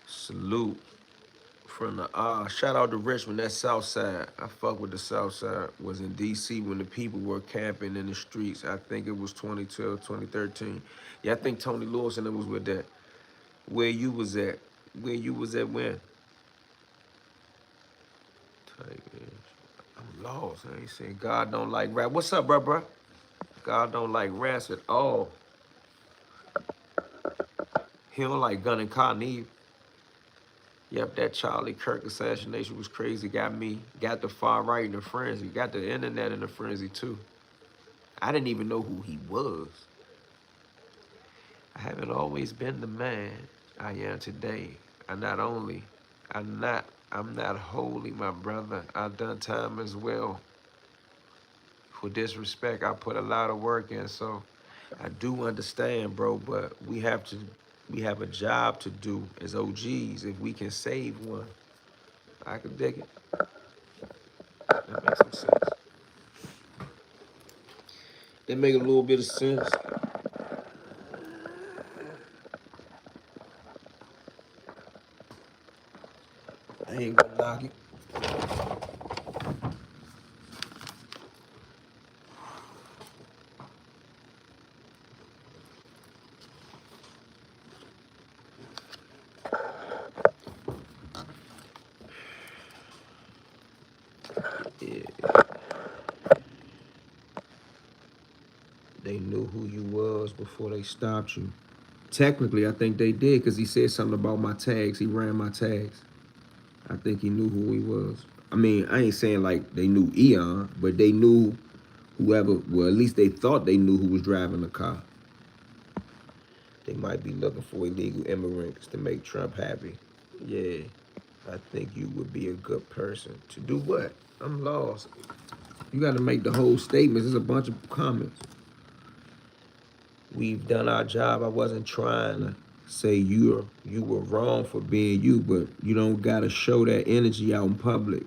Salute from the shout out to Richmond. That's South Side. I fuck with the South Side. Was in DC when the people were camping in the streets. I think it was 2012, 2013. Yeah, I think Tony Lewis and it was with that. Where you was at? Where you was at when? I'm lost. I ain't saying God don't like rap. What's up, bro? God don't like rats at all. He don't like Gun and Carneve. Yep, that Charlie Kirk assassination was crazy. Got the far right in a frenzy. Got the internet in a frenzy too. I didn't even know who he was. I haven't always been the man I am today. I'm not holy, my brother. I've done time as well. For disrespect, I put a lot of work in, so I do understand, bro, but we have a job to do as OGs if we can save one. I could dig it. That makes some sense. That make a little bit of sense. I ain't gonna knock it. Yeah. They knew who you was before they stopped you. Technically, I think they did because he said something about my tags. He ran my tags. I think he knew who he was. I mean, I ain't saying like they knew Eon, but they knew whoever, well, at least they thought they knew who was driving the car. They might be looking for illegal immigrants to make Trump happy. Yeah, I think you would be a good person. To do what? I'm lost. You got to make the whole statement. There's a bunch of comments. We've done our job. I wasn't trying to say you were wrong for being you, but you don't gotta show that energy out in public.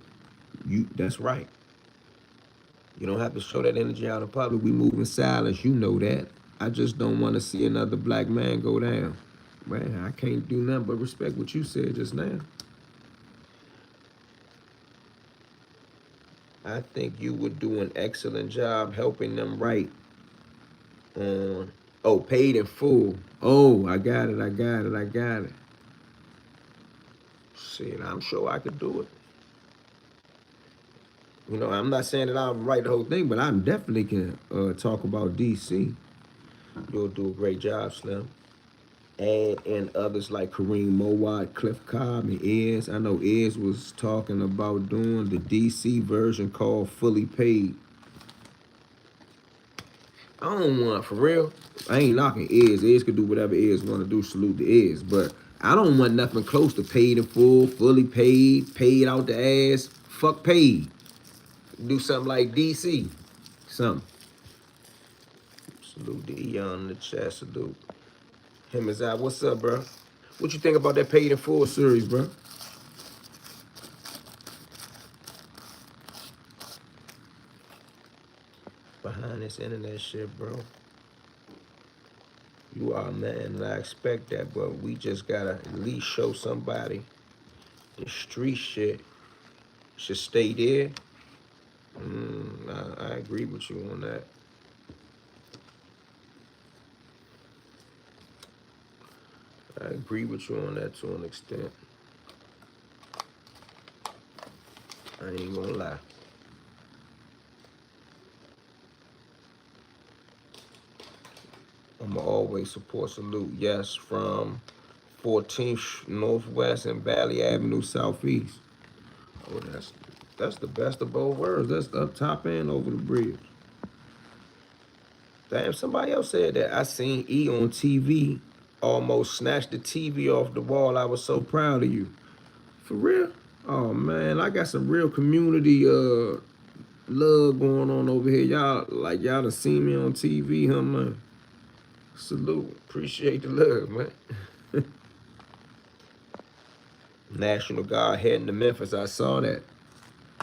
That's right. You don't have to show that energy out in public. We move in silence. You know that. I just don't want to see another black man go down. Man, I can't do nothing but respect what you said just now. I think you would do an excellent job helping them write on. Oh, paid in full. Oh, I got it. I got it. I got it. Shit, I'm sure I could do it. You know, I'm not saying that I'll write the whole thing, but I definitely can talk about DC. You'll do a great job, Slim. And others like Kareem Mowat, Cliff Cobb, and Iz. I know Iz was talking about doing the DC version called Fully Paid. I don't want, for real, I ain't knocking Iz. Iz could do whatever Iz want to do, salute to Iz. But I don't want nothing close to paid in full, fully paid, paid out the ass. Fuck paid. Do something like DC. Something. Salute to Eon in the chat, salute. Him is out. What's up, bro? What you think about that paid in full series, bro? Behind this internet shit, bro. You are a man, and I expect that, but we just gotta at least show somebody the street shit should stay there. I agree with you on that. I agree with you on that to an extent. I ain't gonna lie. I'ma always support salute. Yes, from 14th Northwest and Valley Avenue Southeast. Oh, that's the best of both worlds. That's up top and over the bridge. Damn, somebody else said that. I seen E on TV almost snatched the TV off the wall. I was so proud of you. For real? Oh man, I got some real community love going on over here. Y'all done seen me on TV, huh man? Salute. Appreciate the love, man. National Guard heading to Memphis. I saw that.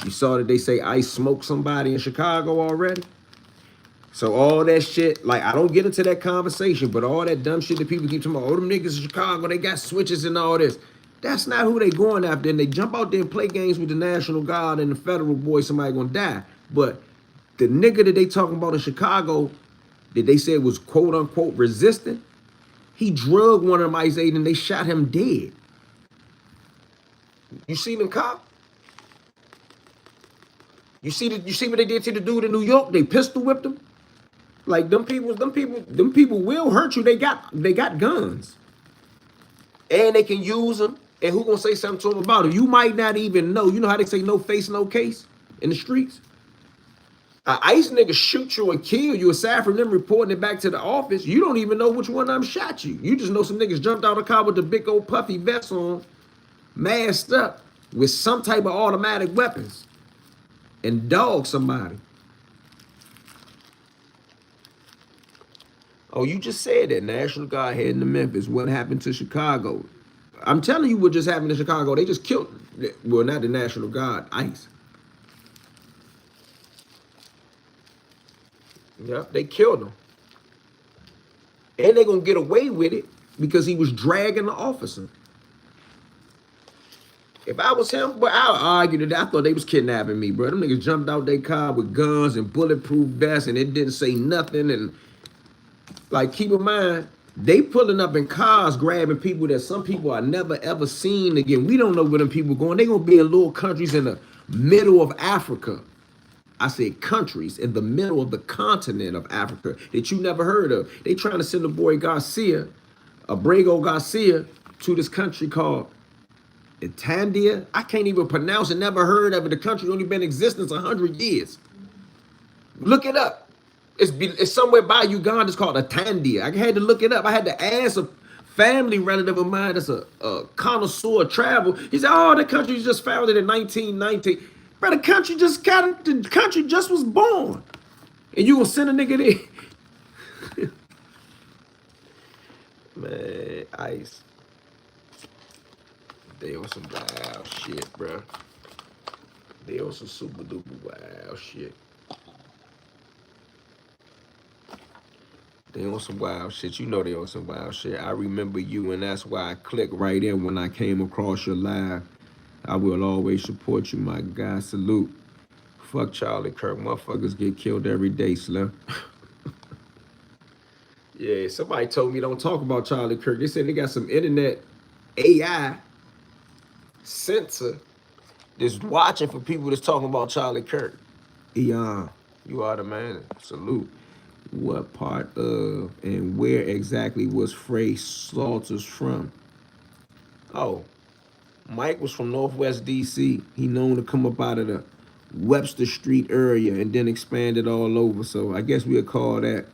You saw that they say ICE smoked somebody in Chicago already? So all that shit, like I don't get into that conversation, but all that dumb shit that people keep talking about, oh, them niggas in Chicago, they got switches and all this. That's not who they going after. And they jump out there and play games with the National Guard and the federal boy, somebody gonna die. But the nigga that they talking about in Chicago, that they said was quote unquote resistant, he drugged one of them ICE agents and they shot him dead. You see them cop? You see what they did to the dude in New York? They pistol whipped him. Like them people will hurt you. They got guns, and they can use them. And who gonna say something to them about it? You might not even know. You know how they say no face, no case in the streets. ICE nigga shoot you and kill you. Aside from them reporting it back to the office, you don't even know which one of them shot you. You just know some niggas jumped out of the car with the big old puffy vest on, masked up with some type of automatic weapons, and dogged somebody. Oh, you just said that National Guard heading to Memphis. What happened to Chicago? I'm telling you what just happened in Chicago. They just killed, well, not the National Guard, ICE. Yep, they killed him. And they gonna get away with it because he was dragging the officer. If I was him, but I'll argue that I thought they was kidnapping me, bro. Them niggas jumped out their car with guns and bulletproof vests and it didn't say nothing. And like, keep in mind, they pulling up in cars, grabbing people that some people are never ever seen again. We don't know where them people going. They gonna be in little countries in the middle of Africa. I said countries in the middle of the continent of Africa that you never heard of. They trying to send the boy Garcia, Abrego Garcia, to this country called Itandia. I can't even pronounce it, never heard of it. The country only been in existence 100 years. Look it up. It's somewhere by Uganda. It's called Itandia. I had to look it up. I had to ask a family relative of mine that's a connoisseur of travel. He said, oh, the country was just founded in 1919. Bro, the country just was born. And you gonna send a nigga there? Man, ICE. They on some wild shit, bro. They on some super duper wild shit. They on some wild shit. You know they on some wild shit. I remember you, and that's why I clicked right in when I came across your live. I will always support you, my guy. Salute. Fuck Charlie Kirk. Motherfuckers get killed every day, Slim. Yeah, somebody told me don't talk about Charlie Kirk. They said they got some internet AI sensor that's watching for people that's talking about Charlie Kirk. Eon, you are the man. Salute. What part of and where exactly was Frey Salters from? Oh, Mike was from Northwest DC. He known to come up out of the Webster Street area and then expanded all over. So I guess we'll call that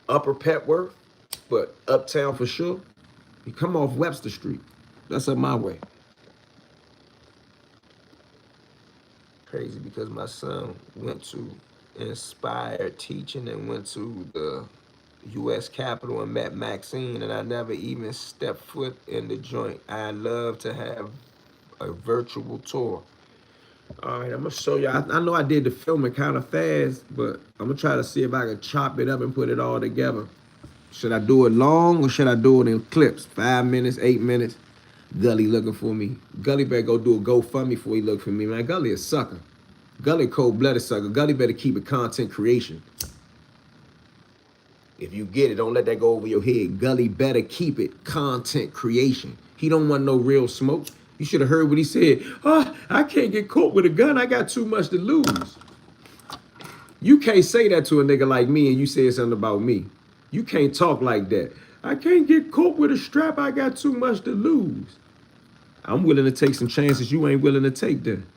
Upper Petworth, but uptown for sure. He come off Webster Street. That's up my way. Crazy because my son went to Inspired Teaching and went to the U.S. Capitol and met Maxine, and I never even stepped foot in the joint. I love to have a virtual tour. All right, I'm gonna show you. I know I did the filming kind of fast, but I'm gonna try to see if I can chop it up and put it all together. Should I do it long or should I do it in clips? 5 minutes, 8 minutes? Gully looking for me. Gully better go do a GoFundMe before he look for me, man. Gully a sucker. Gully a cold-blooded sucker. Gully better keep it content creation. If you get it, don't let that go over your head. Gully better keep it content creation. He don't want no real smoke. You should have heard what he said. Oh, I can't get caught with a gun. I got too much to lose. You can't say that to a nigga like me and you said something about me. You can't talk like that. I can't get caught with a strap. I got too much to lose. I'm willing to take some chances you ain't willing to take then.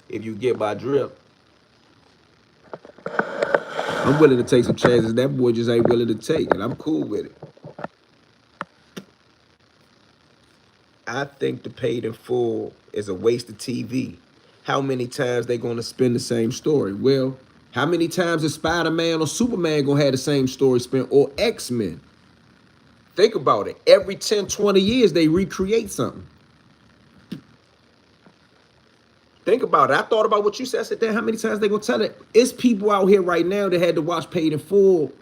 If you get my drip, I'm willing to take some chances that boy just ain't willing to take, and I'm cool with it. I think the paid in full is a waste of TV. How many times they gonna spin the same story? Well, how many times is Spider-Man or Superman gonna have the same story spin, or X-Men? Think about it. Every 10, 20 years, they recreate something. Think about it. I thought about what you said. I said, damn, how many times they gonna tell it? It's people out here right now that had to watch Paid in Full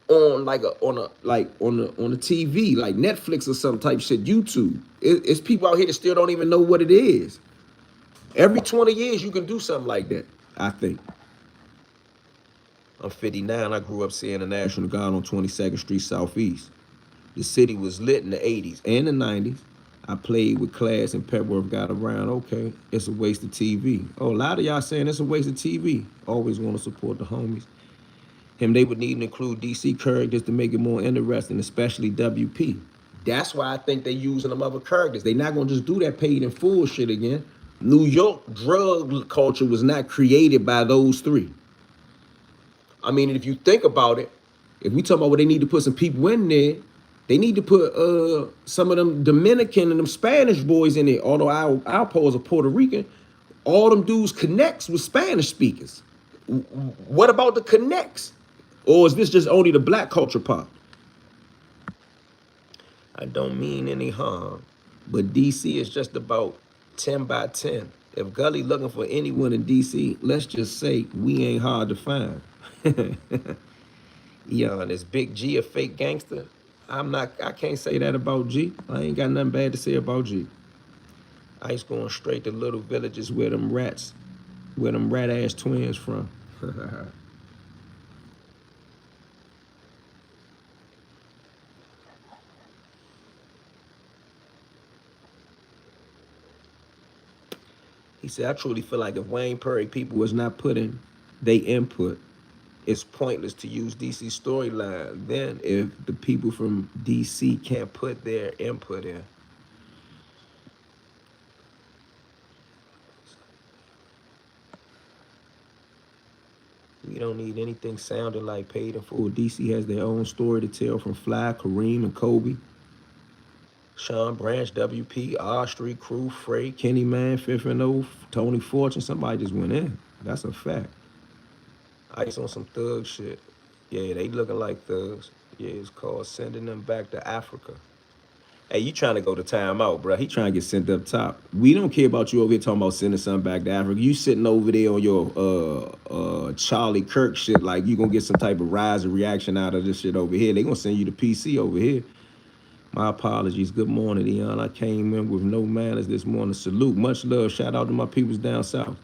on on a TV, like Netflix or some type shit, YouTube. It's people out here that still don't even know what it is. Every 20 years, you can do something like that, I think. I'm 59. I grew up seeing the National Guard on 22nd Street Southeast. The city was lit in the 80s and the 90s. I played with class and Petworth got around. Okay, it's a waste of TV. Oh, a lot of y'all saying it's a waste of TV. Always want to support the homies. They would need to include DC characters to make it more interesting, especially WP. That's why I think they using them other characters. They not gonna just do that paid in full shit again. New York drug culture was not created by those three. I mean, if you think about it, if we talk about what they need to put some people in there, they need to put some of them Dominican and them Spanish boys in there. Although our Poles are Puerto Rican, all them dudes connects with Spanish speakers. What about the connects? Or is this just only the black culture part? I don't mean any harm, but DC is just about 10 by 10. If Gully looking for anyone in DC, let's just say we ain't hard to find. Eon, is Big G a fake gangster? I can't say that about G. I ain't got nothing bad to say about G. Ice going straight to little villages where them rat ass twins from. He said, I truly feel like if Wayne Perry people was not putting they input, it's pointless to use DC storyline. Then if the people from DC can't put their input in. We don't need anything sounding like Paid in Full. DC has their own story to tell from Fly, Kareem, and Kobe. Sean Branch, WP, R Street Crew, Frey, Kenny Man, Fifth and O, Tony Fortune. Somebody just went in. That's a fact. Ice on some thug shit. Yeah, they looking like thugs. Yeah, it's called Sending Them Back to Africa. Hey, you trying to go to timeout, bro? He trying to get sent up top. We don't care about you over here talking about sending something back to Africa. You sitting over there on your Charlie Kirk shit, like you gonna get some type of rise and reaction out of this shit over here. They gonna send you the PC over here. My apologies. Good morning, Eon. I came in with no manners this morning. Salute. Much love. Shout out to my peoples down south.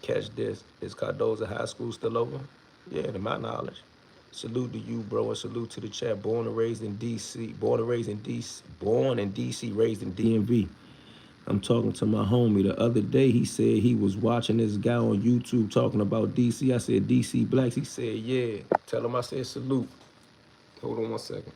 Catch this. Is Cardoza High School still open? Yeah, to my knowledge. Salute to you, bro, and salute to the chat. Born and raised in DC. Born in DC, raised in DMV. I'm talking to my homie the other day. He said he was watching this guy on YouTube talking about DC. I said, DC Blacks. He said, yeah. Tell him I said salute. Hold on one second.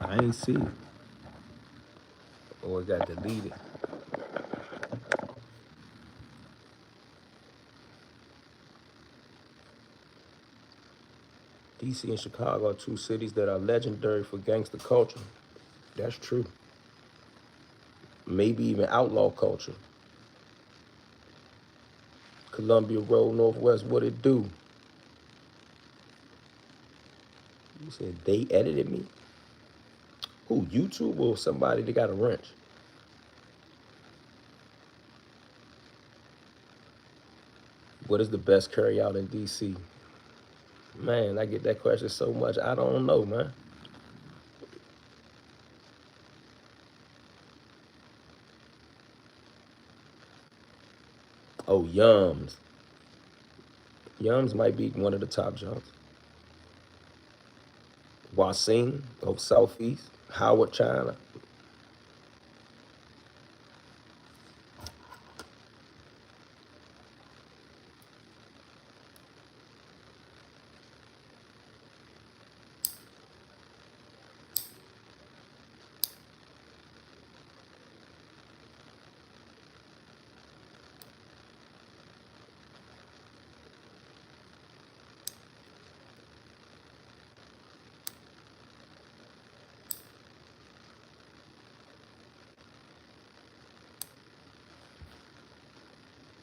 I ain't see it. Or it got deleted. DC and Chicago are two cities that are legendary for gangster culture. That's true. Maybe even outlaw culture. Columbia Road, Northwest, what it do? You said they edited me? Who, YouTube or somebody that got a wrench? What is the best curry out in DC? Man, I get that question so much. I don't know, man. Oh, Yums. Yums might be one of the top jobs. Wasing of Southeast. Howard, China.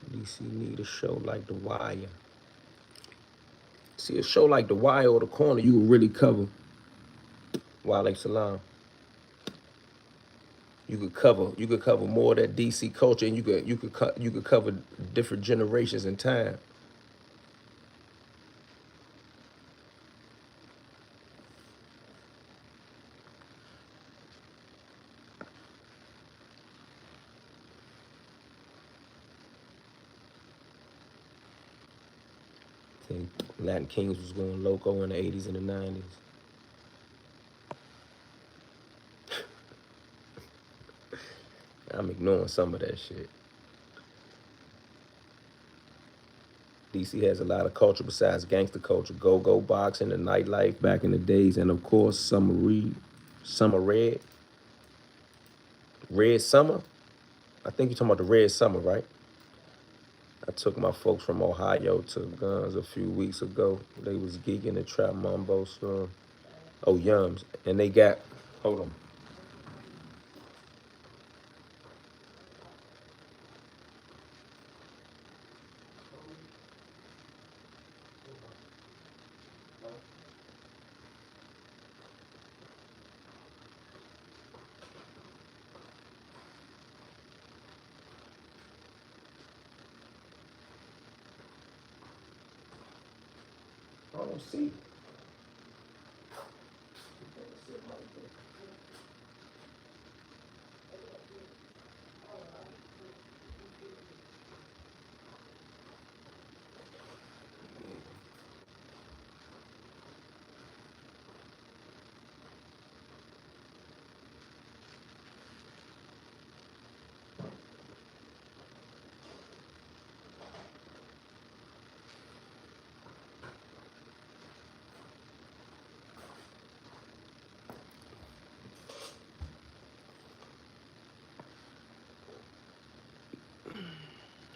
DC need a show like The Wire. See, a show like The Wire or The Corner, you can really cover Wale Salam. You could cover more of that DC culture, and you could cover different generations in time. I think Latin Kings was going loco in the 80s and the 90s. I'm ignoring some of that shit. DC has a lot of culture besides gangster culture, go-go boxing, the nightlife back in the days, and of course, Summer Red. Red Summer? I think you're talking about the Red Summer, right? I took my folks from Ohio to Guns a few weeks ago. They was geeking the trap mambo store. Oh, Yums. And they got, hold on. I don't see.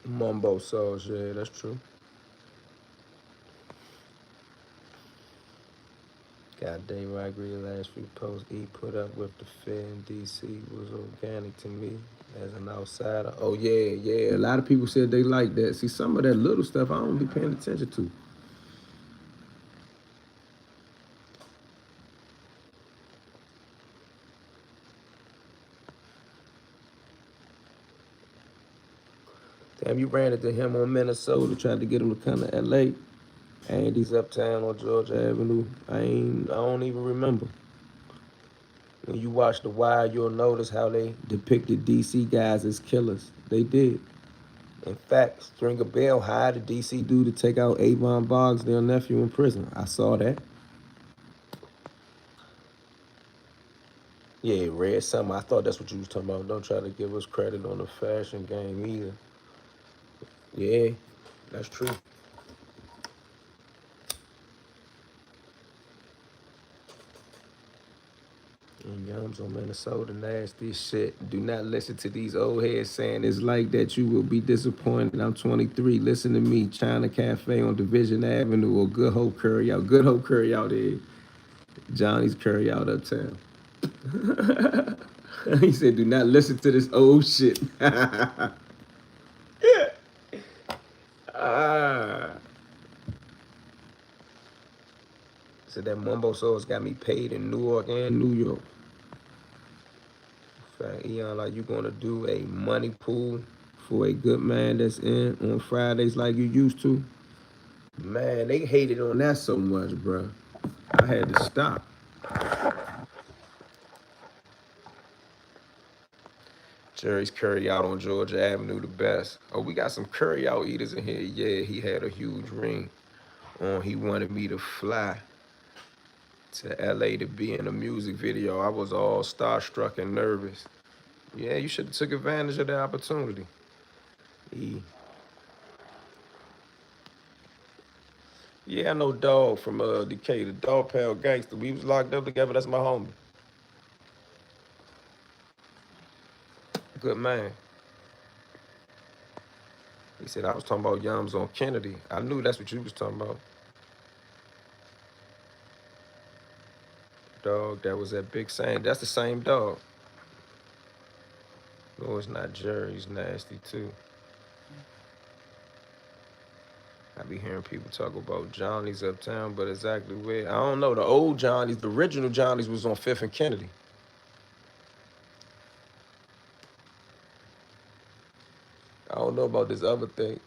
Mumbo sauce, yeah, that's true. God damn, I agree. The last few posts he put up with the fair in DC was organic to me as an outsider. Oh yeah, yeah. A lot of people said they like that. See, some of that little stuff I don't be paying attention to. Damn, you ran into him on Minnesota, tried to get him to come to LA. Andy's uptown on Georgia Avenue. I don't even remember. When you watch The Wire, you'll notice how they depicted DC guys as killers. They did. In fact, Stringer Bell hired a DC dude to take out Avon Boggs, their nephew, in prison. I saw that. Yeah, Red Summer. I thought that's what you was talking about. Don't try to give us credit on the fashion game either. Yeah, that's true. And Yums on Minnesota, nasty shit. Do not listen to these old heads saying it's like that. You will be disappointed. I'm 23. Listen to me. China Cafe on Division Avenue or Good Hope Curry out. Good Hope Curry out there. Johnny's Curry out uptown. He said, do not listen to this old shit. Ah. So that mumbo sauce got me paid in Newark and New York. In fact, Eon, like you gonna do a money pool for a good man that's in on Fridays like you used to? Man, they hated on that so much, bro. I had to stop. Jerry's Curry out on Georgia Avenue, the best. Oh, we got some curry out eaters in here. Yeah, he had a huge ring on. He wanted me to fly to LA to be in a music video. I was all starstruck and nervous. Yeah, you should have took advantage of the opportunity. He, yeah, I know Dog from Decatur. Dog Pal Gangster. We was locked up together. That's my homie. Good man. He said I was talking about Yums on Kennedy. I knew that's what you was talking about. Dog, that was that big same. That's the same dog. No, it's not Jerry. He's nasty too. I be hearing people talk about Johnny's uptown, but exactly where? I don't know. The old Johnny's, the original Johnny's was on 5th and Kennedy. I don't know about this other thing.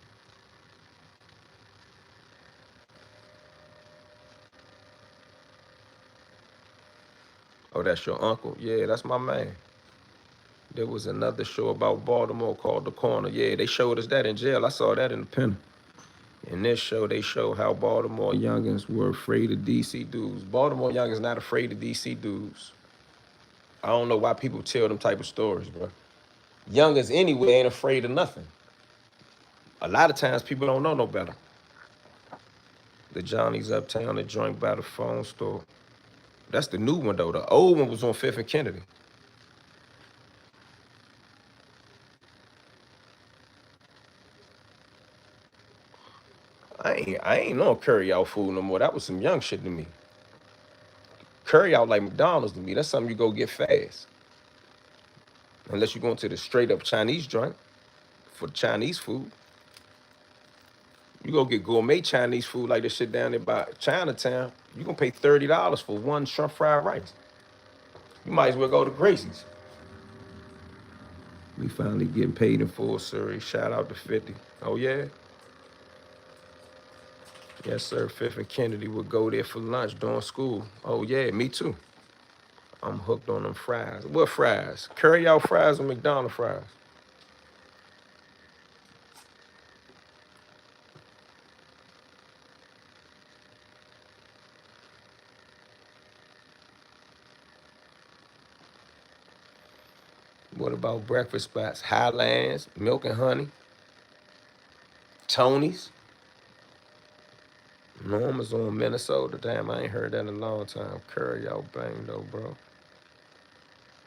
Oh, that's your uncle? Yeah, that's my man. There was another show about Baltimore called The Corner. Yeah, they showed us that in jail. I saw that in the pen. In this show, they show how Baltimore youngins were afraid of DC dudes. Baltimore youngins not afraid of DC dudes. I don't know why people tell them type of stories, bro. Youngins anyway ain't afraid of nothing. A lot of times people don't know no better. The Johnny's Uptown, the joint by the phone store. That's the new one though. The old one was on 5th and Kennedy. I ain't know curry out food no more. That was some young shit to me. Curry out like McDonald's to me. That's something you go get fast. Unless you're going to the straight up Chinese joint for Chinese food. You go get gourmet Chinese food like this shit down there by Chinatown. You gonna pay $30 for one shrimp fried rice. You might as well go to Gracie's. We finally getting paid in full, sir. Shout out to 50. Oh yeah? Yes, sir. 5th and Kennedy would go there for lunch during school. Oh yeah, me too. I'm hooked on them fries. What fries? Curry out fries or McDonald's fries? What about breakfast spots? Highlands, Milk and Honey, Tony's. Norma's on Minnesota. Damn, I ain't heard that in a long time. Curry out bang though, bro.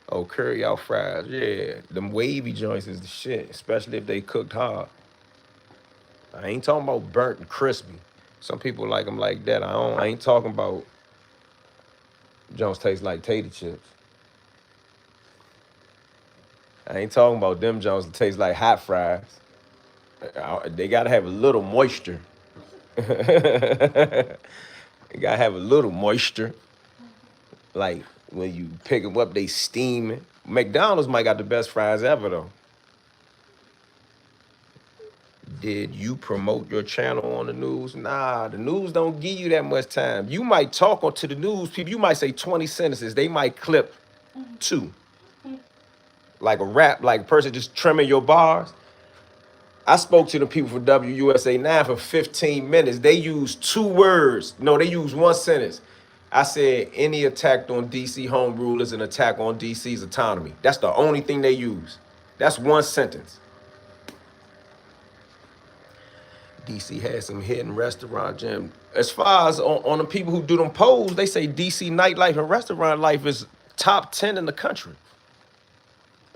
Oh, curry out fries. Yeah, them wavy joints is the shit, especially if they cooked hard. I ain't talking about burnt and crispy. Some people like them like that. I ain't talking about Jones taste like tater chips. I ain't talking about them Jones that taste like hot fries. They gotta have a little moisture. They gotta have a little moisture. Like when you pick them up, they steaming. McDonald's might got the best fries ever though. Did you promote your channel on the news? Nah, the news don't give you that much time. You might talk to the news people. You might say 20 sentences. They might clip 2. Like a rap, like a person just trimming your bars. I spoke to the people for WUSA 9 for 15 minutes. They used 2 words. No, they used 1 sentence. I said, any attack on DC home rule is an attack on DC's autonomy. That's the only thing they use. That's 1 sentence. DC has some hidden restaurant gem. As far as on the people who do them polls, they say DC nightlife and restaurant life is top 10 in the country.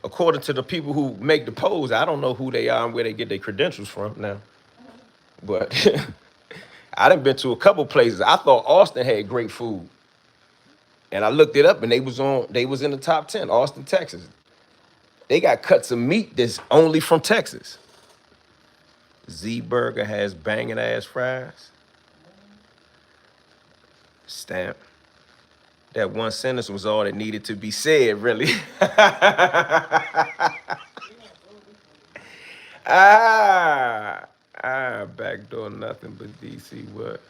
According to the people who make the polls, I don't know who they are and where they get their credentials from now. But I done been to a couple places. I thought Austin had great food. And I looked it up and they was in the top 10, Austin, Texas. They got cuts of meat that's only from Texas. Z Burger has banging ass fries. Stamp. That 1 sentence was all that needed to be said, really. Backdoor nothing but DC. What?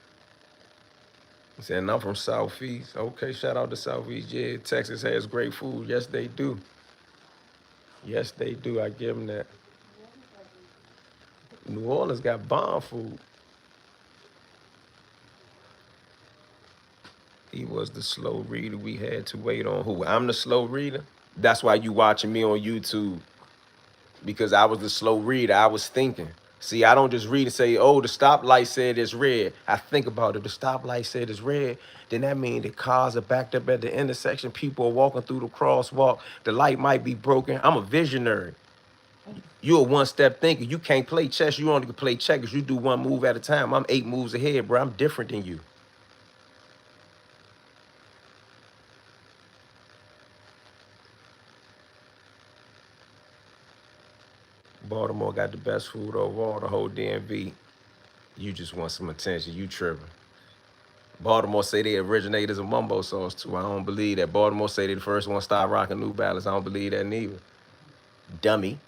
He said, I'm from Southeast. Okay, shout out to Southeast. Yeah, Texas has great food. Yes, they do. Yes, they do. I give them that. New Orleans got bomb food. He was the slow reader we had to wait on. Who? I'm the slow reader? That's why you watching me on YouTube. Because I was the slow reader. I was thinking. See, I don't just read and say, oh, the stoplight said it's red. I think about it. The stoplight said it's red. Then that means the cars are backed up at the intersection. People are walking through the crosswalk. The light might be broken. I'm a visionary. You're a one-step thinker. You can't play chess. You only can play checkers. You do 1 move at a time. I'm 8 moves ahead, bro. I'm different than you. Baltimore got the best food overall, the whole DMV. You just want some attention. You tripping. Baltimore say they originators of mumbo sauce too. I don't believe that. Baltimore say they the first one to start rocking New Balance. I don't believe that neither. Dummy.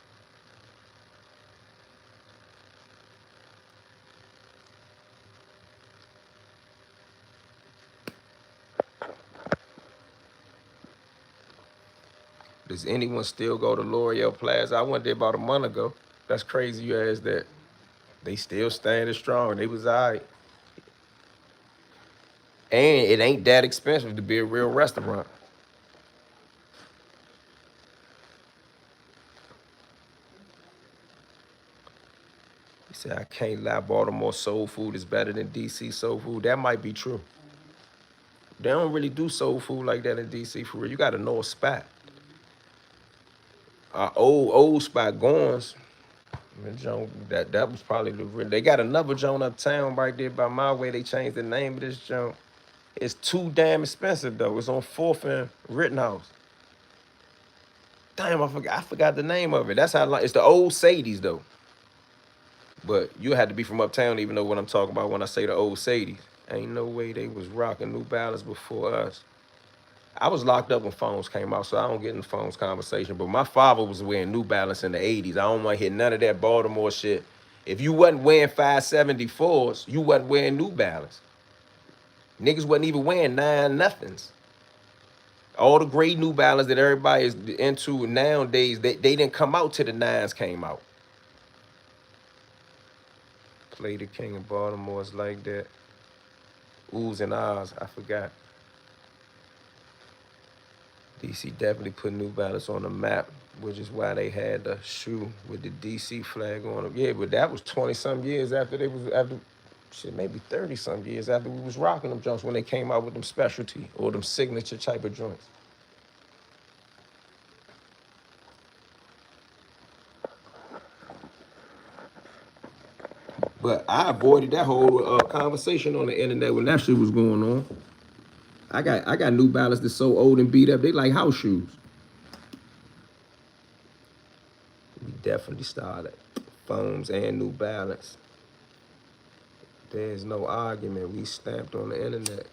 Does anyone still go to L'Oreal Plaza? I went there about a month ago. That's crazy you asked that. They still standing strong. They was all right. And it ain't that expensive to be a real restaurant. He said, I can't lie, Baltimore soul food is better than DC soul food. That might be true. They don't really do soul food like that in DC for real. You gotta know a spot. Old spot Goins. That was probably the real. They got another joint uptown right there by my way. They changed the name of this joint. It's too damn expensive though. It's on 4th and Rittenhouse. Damn, I forgot the name of it. That's how it's the old Sadie's though. But you had to be from uptown to even know what I'm talking about when I say the old Sadie's. Ain't no way they was rocking New Balance before us. I was locked up when phones came out, so I don't get in the phones conversation. But my father was wearing New Balance in the 80s. I don't want to hear none of that Baltimore shit. If you wasn't wearing 574s, you wasn't wearing New Balance. Niggas wasn't even wearing 9 nothings. All the great New Balance that everybody is into nowadays, they didn't come out till the 9s came out. Play the King of Baltimore's like that. Oohs and ahs, I forgot. DC definitely put New Balance on the map, which is why they had the shoe with the DC flag on them. Yeah, but that was 20-some years after maybe 30-some years after we was rocking them joints when they came out with them specialty or them signature type of joints. But I avoided that whole conversation on the internet when that shit was going on. I got New Balance that's so old and beat up. They like house shoes. We definitely started foams and New Balance. There's no argument. We stamped on the internet.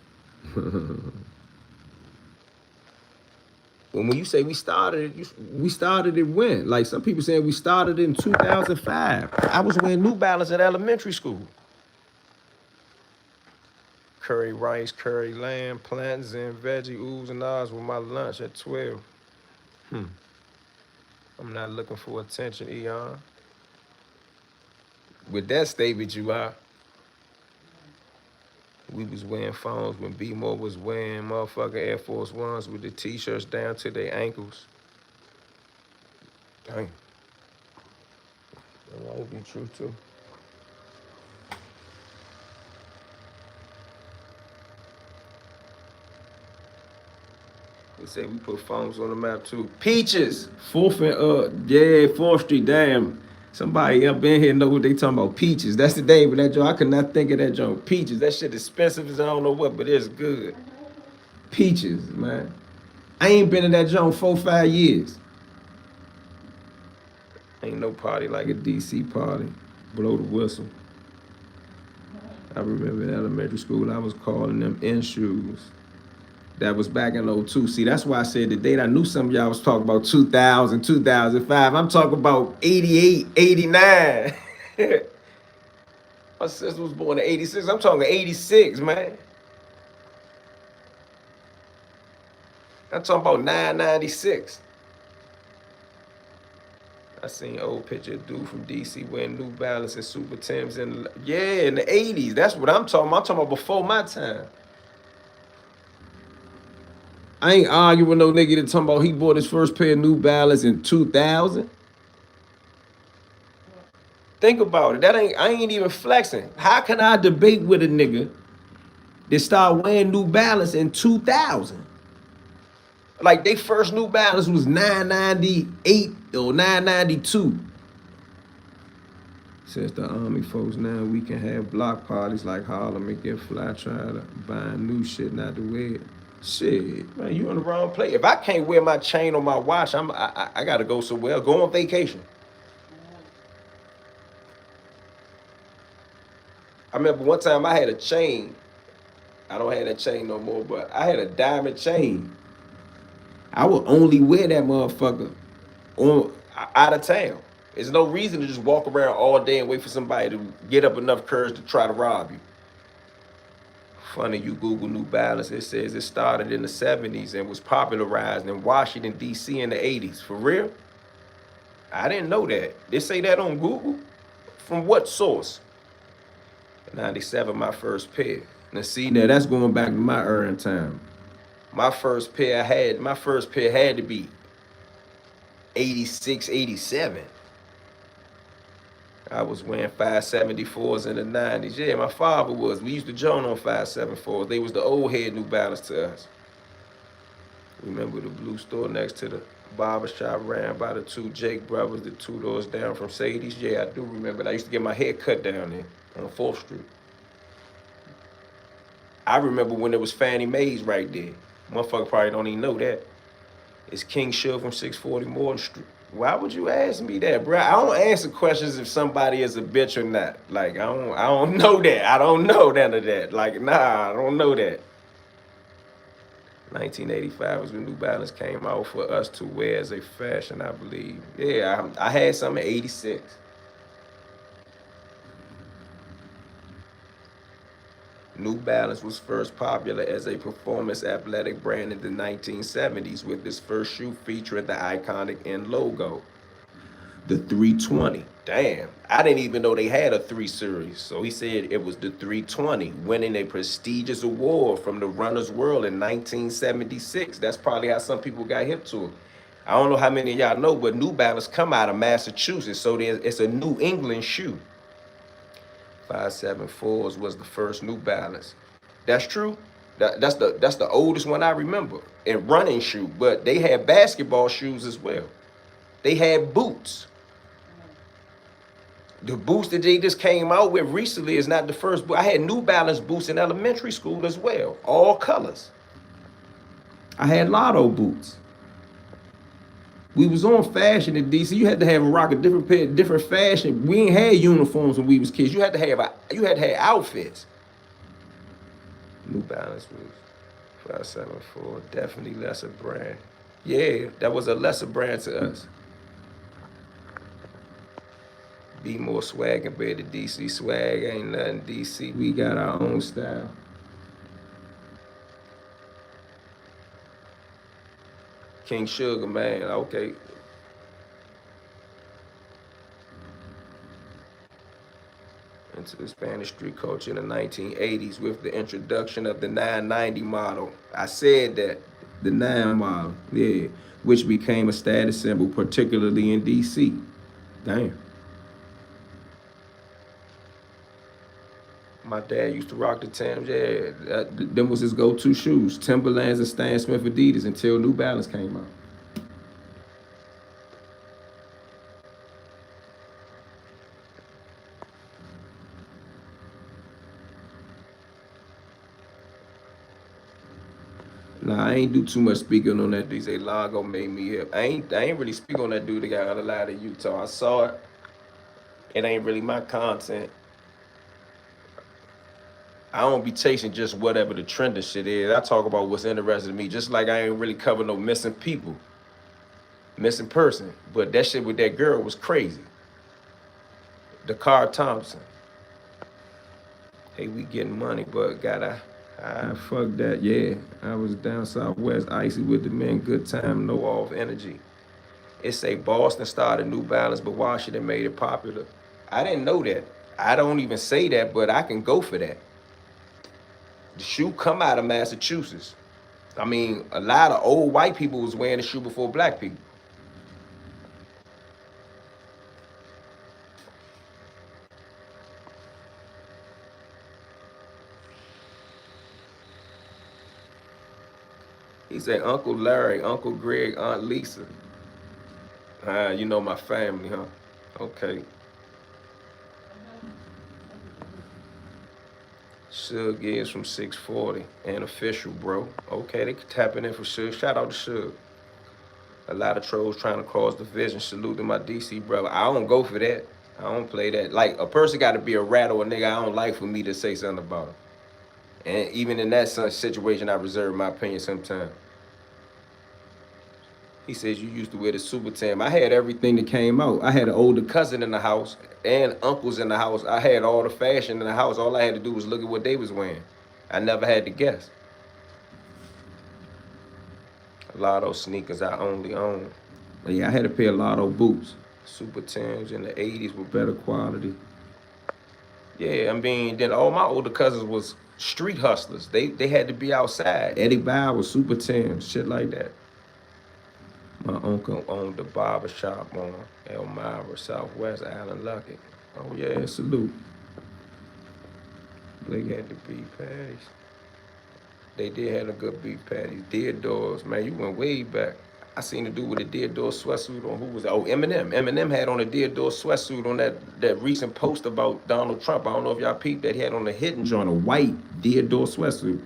When you say we started it, we started it when? Like some people saying we started in 2005. I was wearing New Balance in elementary school. Curry rice, curry lamb, plantains, and veggie oohs and ahs with my lunch at 12. I'm not looking for attention, Eon. With that statement, you are. We was wearing phones when B-More was wearing motherfucking Air Force Ones with the t-shirts down to their ankles. Dang. That might be true too. They say we put phones on the map too. Peaches, 4th and 4th Street. Damn, somebody up in here know what they talking about. Peaches, that's the name of that joint. I could not think of that joint. Peaches, that shit expensive as I don't know what, but it's good. Peaches, man. I ain't been in that joint 4-5 years. Ain't no party like a DC party. Blow the whistle. I remember in elementary school, I was calling them in shoes. That was back in 02. See, that's why I said the date I knew some of y'all was talking about 2000, 2005. I'm talking about 88, 89. My sister was born in 86. I'm talking 86, man. I'm talking about 996. I seen old picture of dude from DC wearing New Balance and Super Tims in the 80s. That's what I'm talking about. I'm talking about before my time. I ain't arguing with no nigga that talking about he bought his first pair of New Balance in 2000. Think about it. I ain't even flexing. How can I debate with a nigga that started wearing New Balance in 2000? Like they first New Balance was 998 or 992. Since the Army folks now we can have block parties like Harlem and get fly trying to buying new shit not to wear. Shit, man, you in the wrong place. If I can't wear my chain on my watch, I gotta go somewhere. Go on vacation. I remember one time I had a chain. I don't have that chain no more, but I had a diamond chain. I would only wear that motherfucker on out of town. There's no reason to just walk around all day and wait for somebody to get up enough courage to try to rob you. Funny, you Google New Balance, it says it started in the 70s and was popularized in Washington, D.C. in the 80s. For real? I didn't know that. They say that on Google? From what source? 97, my first pair. Now see, now that's going back to my earning time. My first pair had to be 86, 87. I was wearing 574s in the 90s. Yeah, my father was. We used to join on 574s. They was the old head New Balance to us. Remember the blue store next to the barber shop ran by the two Jake brothers, the 2 doors down from Sadie's? Yeah, I do remember that. I used to get my hair cut down there on 4th Street. I remember when there was Fannie Mae's right there. Motherfucker probably don't even know that. It's King Sugar from 640 Morton Street. Why would you ask me that, bro? I don't answer questions if somebody is a bitch or not. Like I don't know that. I don't know none of that. Like nah, I don't know that. 1985 was when New Balance came out for us to wear as a fashion, I believe. Yeah, I had some in 86. New Balance was first popular as a performance athletic brand in the 1970s with its first shoe featuring the iconic N logo. The 320. Damn, I didn't even know they had a 3 series. So he said it was the 320, winning a prestigious award from the Runner's World in 1976. That's probably how some people got hip to it. I don't know how many of y'all know, but New Balance come out of Massachusetts, so it's a New England shoe. 574s was the first New Balance. That's true. That's the oldest one I remember. And running shoe, but they had basketball shoes as well. They had boots. The boots that they just came out with recently is not the first boot. I had New Balance boots in elementary school as well, all colors. I had Lotto boots. We was on fashion in DC. You had to have a rock a different pair, different fashion. We ain't had uniforms when we was kids. You had to have outfits. New Balance was 574, definitely lesser brand. Yeah, that was a lesser brand to us. Be more swag compared to DC. Swag ain't nothing DC. We got our own style. King Sugar, man, okay. Into the Spanish street culture in the 1980s with the introduction of the 990 model. I said that, the 9 model, yeah, which became a status symbol, particularly in DC. Damn. My dad used to rock the Timbs, yeah. Them was his go-to shoes, Timberlands and Stan Smith Adidas until New Balance came out. Nah, I ain't do too much speaking on that. DJ Lago made me hip. I ain't really speak on that dude that got out of line in Utah. I saw it. It ain't really my content. I don't be chasing just whatever the trending shit is. I talk about what's interesting to me. Just like I ain't really cover no missing people, missing person. But that shit with that girl was crazy. Dakar Thompson. Hey, we getting money, but fuck that, yeah. I was down southwest, icy with the men, good time, no off energy. It say Boston started New Balance, but Washington made it popular. I didn't know that. I don't even say that, but I can go for that. The shoe come out of Massachusetts. I mean, a lot of old white people was wearing the shoe before black people. He said, Uncle Larry, Uncle Greg, Aunt Lisa. You know my family, huh? Okay. Suge is from 640 and official, bro. Okay, they tapping in for Suge. Shout out to Suge. A lot of trolls trying to cross the vision. Salute to my DC brother. I don't go for that. I don't play that. Like, a person got to be a rat or a nigga I don't like for me to say something about him. And even in that situation, I reserve my opinion sometimes. He says you used to wear the Super Tam. I had everything that came out. I had an older cousin in the house and uncles in the house. I had all the fashion in the house. All I had to do was look at what they was wearing. I never had to guess. A lot of those sneakers I only own. But yeah, I had a pair of Lotto boots. Super Tims in the 80s with better quality. Yeah, I mean, then all my older cousins was street hustlers. They had to be outside. Eddie Bauer was Super Tims, shit like that. My uncle owned the barber shop on Elmira, Southwest, Allen Luckett. Oh yeah, salute. Blake had the beef patties. They did have a good beef patties. Deodors, man, you went way back. I seen a dude with a Deodor sweatsuit on. Who was that? Oh, Eminem. Eminem had on a Deodor sweatsuit on that recent post about Donald Trump. I don't know if y'all peeped that. He had on a hidden joint, a white Deodor sweatsuit.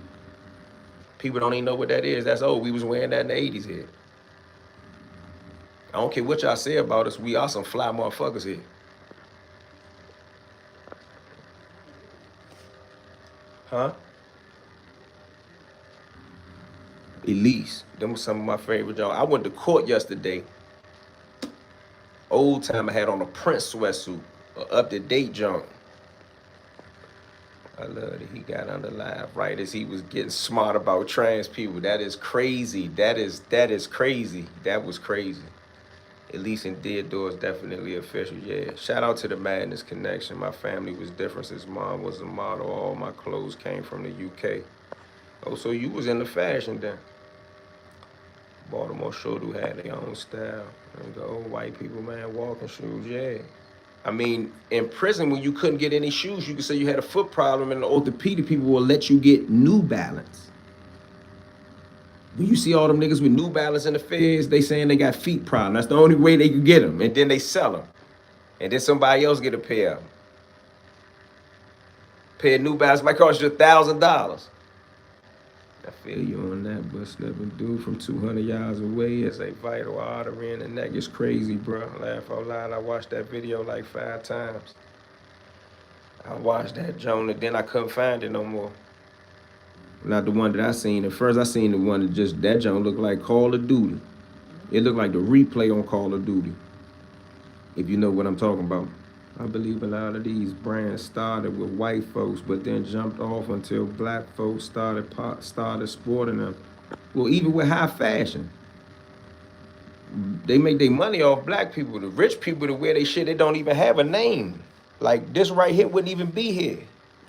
People don't even know what that is. That's old. We was wearing that in the 80s here. I don't care what y'all say about us. We are some fly motherfuckers here. Huh? Elise. Them was some of my favorite jobs. I went to court yesterday. Old time I had on a Prince sweatsuit, up-to-date junk. I love that he got under live right as he was getting smart about trans people. That is crazy. That is crazy. That was crazy. At least in Deodor is definitely official, yeah. Shout out to the Madness Connection. My family was different since mom was a model. All my clothes came from the UK. Oh, so you was into fashion then. Baltimore sure do have their own style. And the old white people, man, walking shoes, yeah. I mean, in prison, when you couldn't get any shoes, you could say you had a foot problem, and the orthopedic people will let you get New Balance. When you see all them niggas with New Balance in the feds, they saying they got feet problem. That's the only way they can get them, and then they sell them. and then somebody else get a pair of them. Pair of New Balance might cost you $1,000. I feel you on that, but slipping dude from 200 yards away is a vital artery in the neck. It's crazy, bro. Laugh out loud. I watched that video like 5 times. I watched that Joan and then I couldn't find it no more. Not the one that I seen. At first I seen the one that just, that Joan looked like Call of Duty. It looked like the replay on Call of Duty, if you know what I'm talking about. I believe a lot of these brands started with white folks, but then jumped off until black folks started sporting them. Well, even with high fashion, they make their money off black people. The rich people that wear they shit, they don't even have a name. Like this right here wouldn't even be here.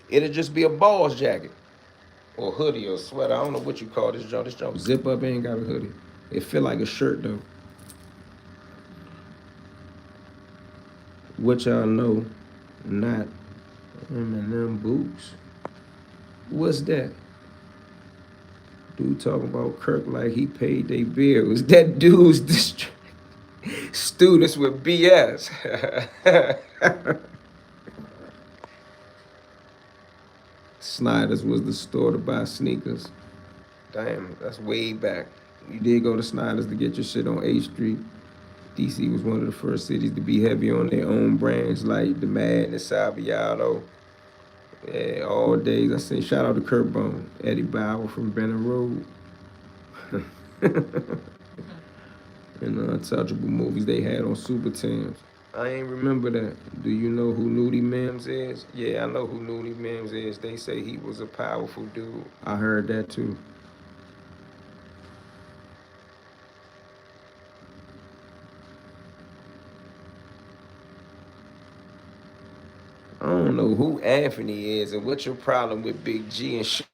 It'd just be a boss jacket or hoodie or sweater. I don't know what you call this joint. This joint zip up ain't got a hoodie. It feel like a shirt though. What y'all know? Not Eminem boots. What's that? Dude talking about Kirk like he paid their bills. That dude's students with BS. Snyder's was the store to buy sneakers. Damn, that's way back. You did go to Snyder's to get your shit on 8th Street. DC was one of the first cities to be heavy on their own brands like the Madness, Saviato. Yeah, all days. I seen shout out to Kurt Bone, Eddie Bauer from Benner Road. And the untouchable movies they had on Super Tams. I ain't remember that. Do you know who Nudie Mims is? Yeah, I know who Nudie Mims is. They say he was a powerful dude. I heard that too. I don't know who Anthony is and what's your problem with Big G and shit.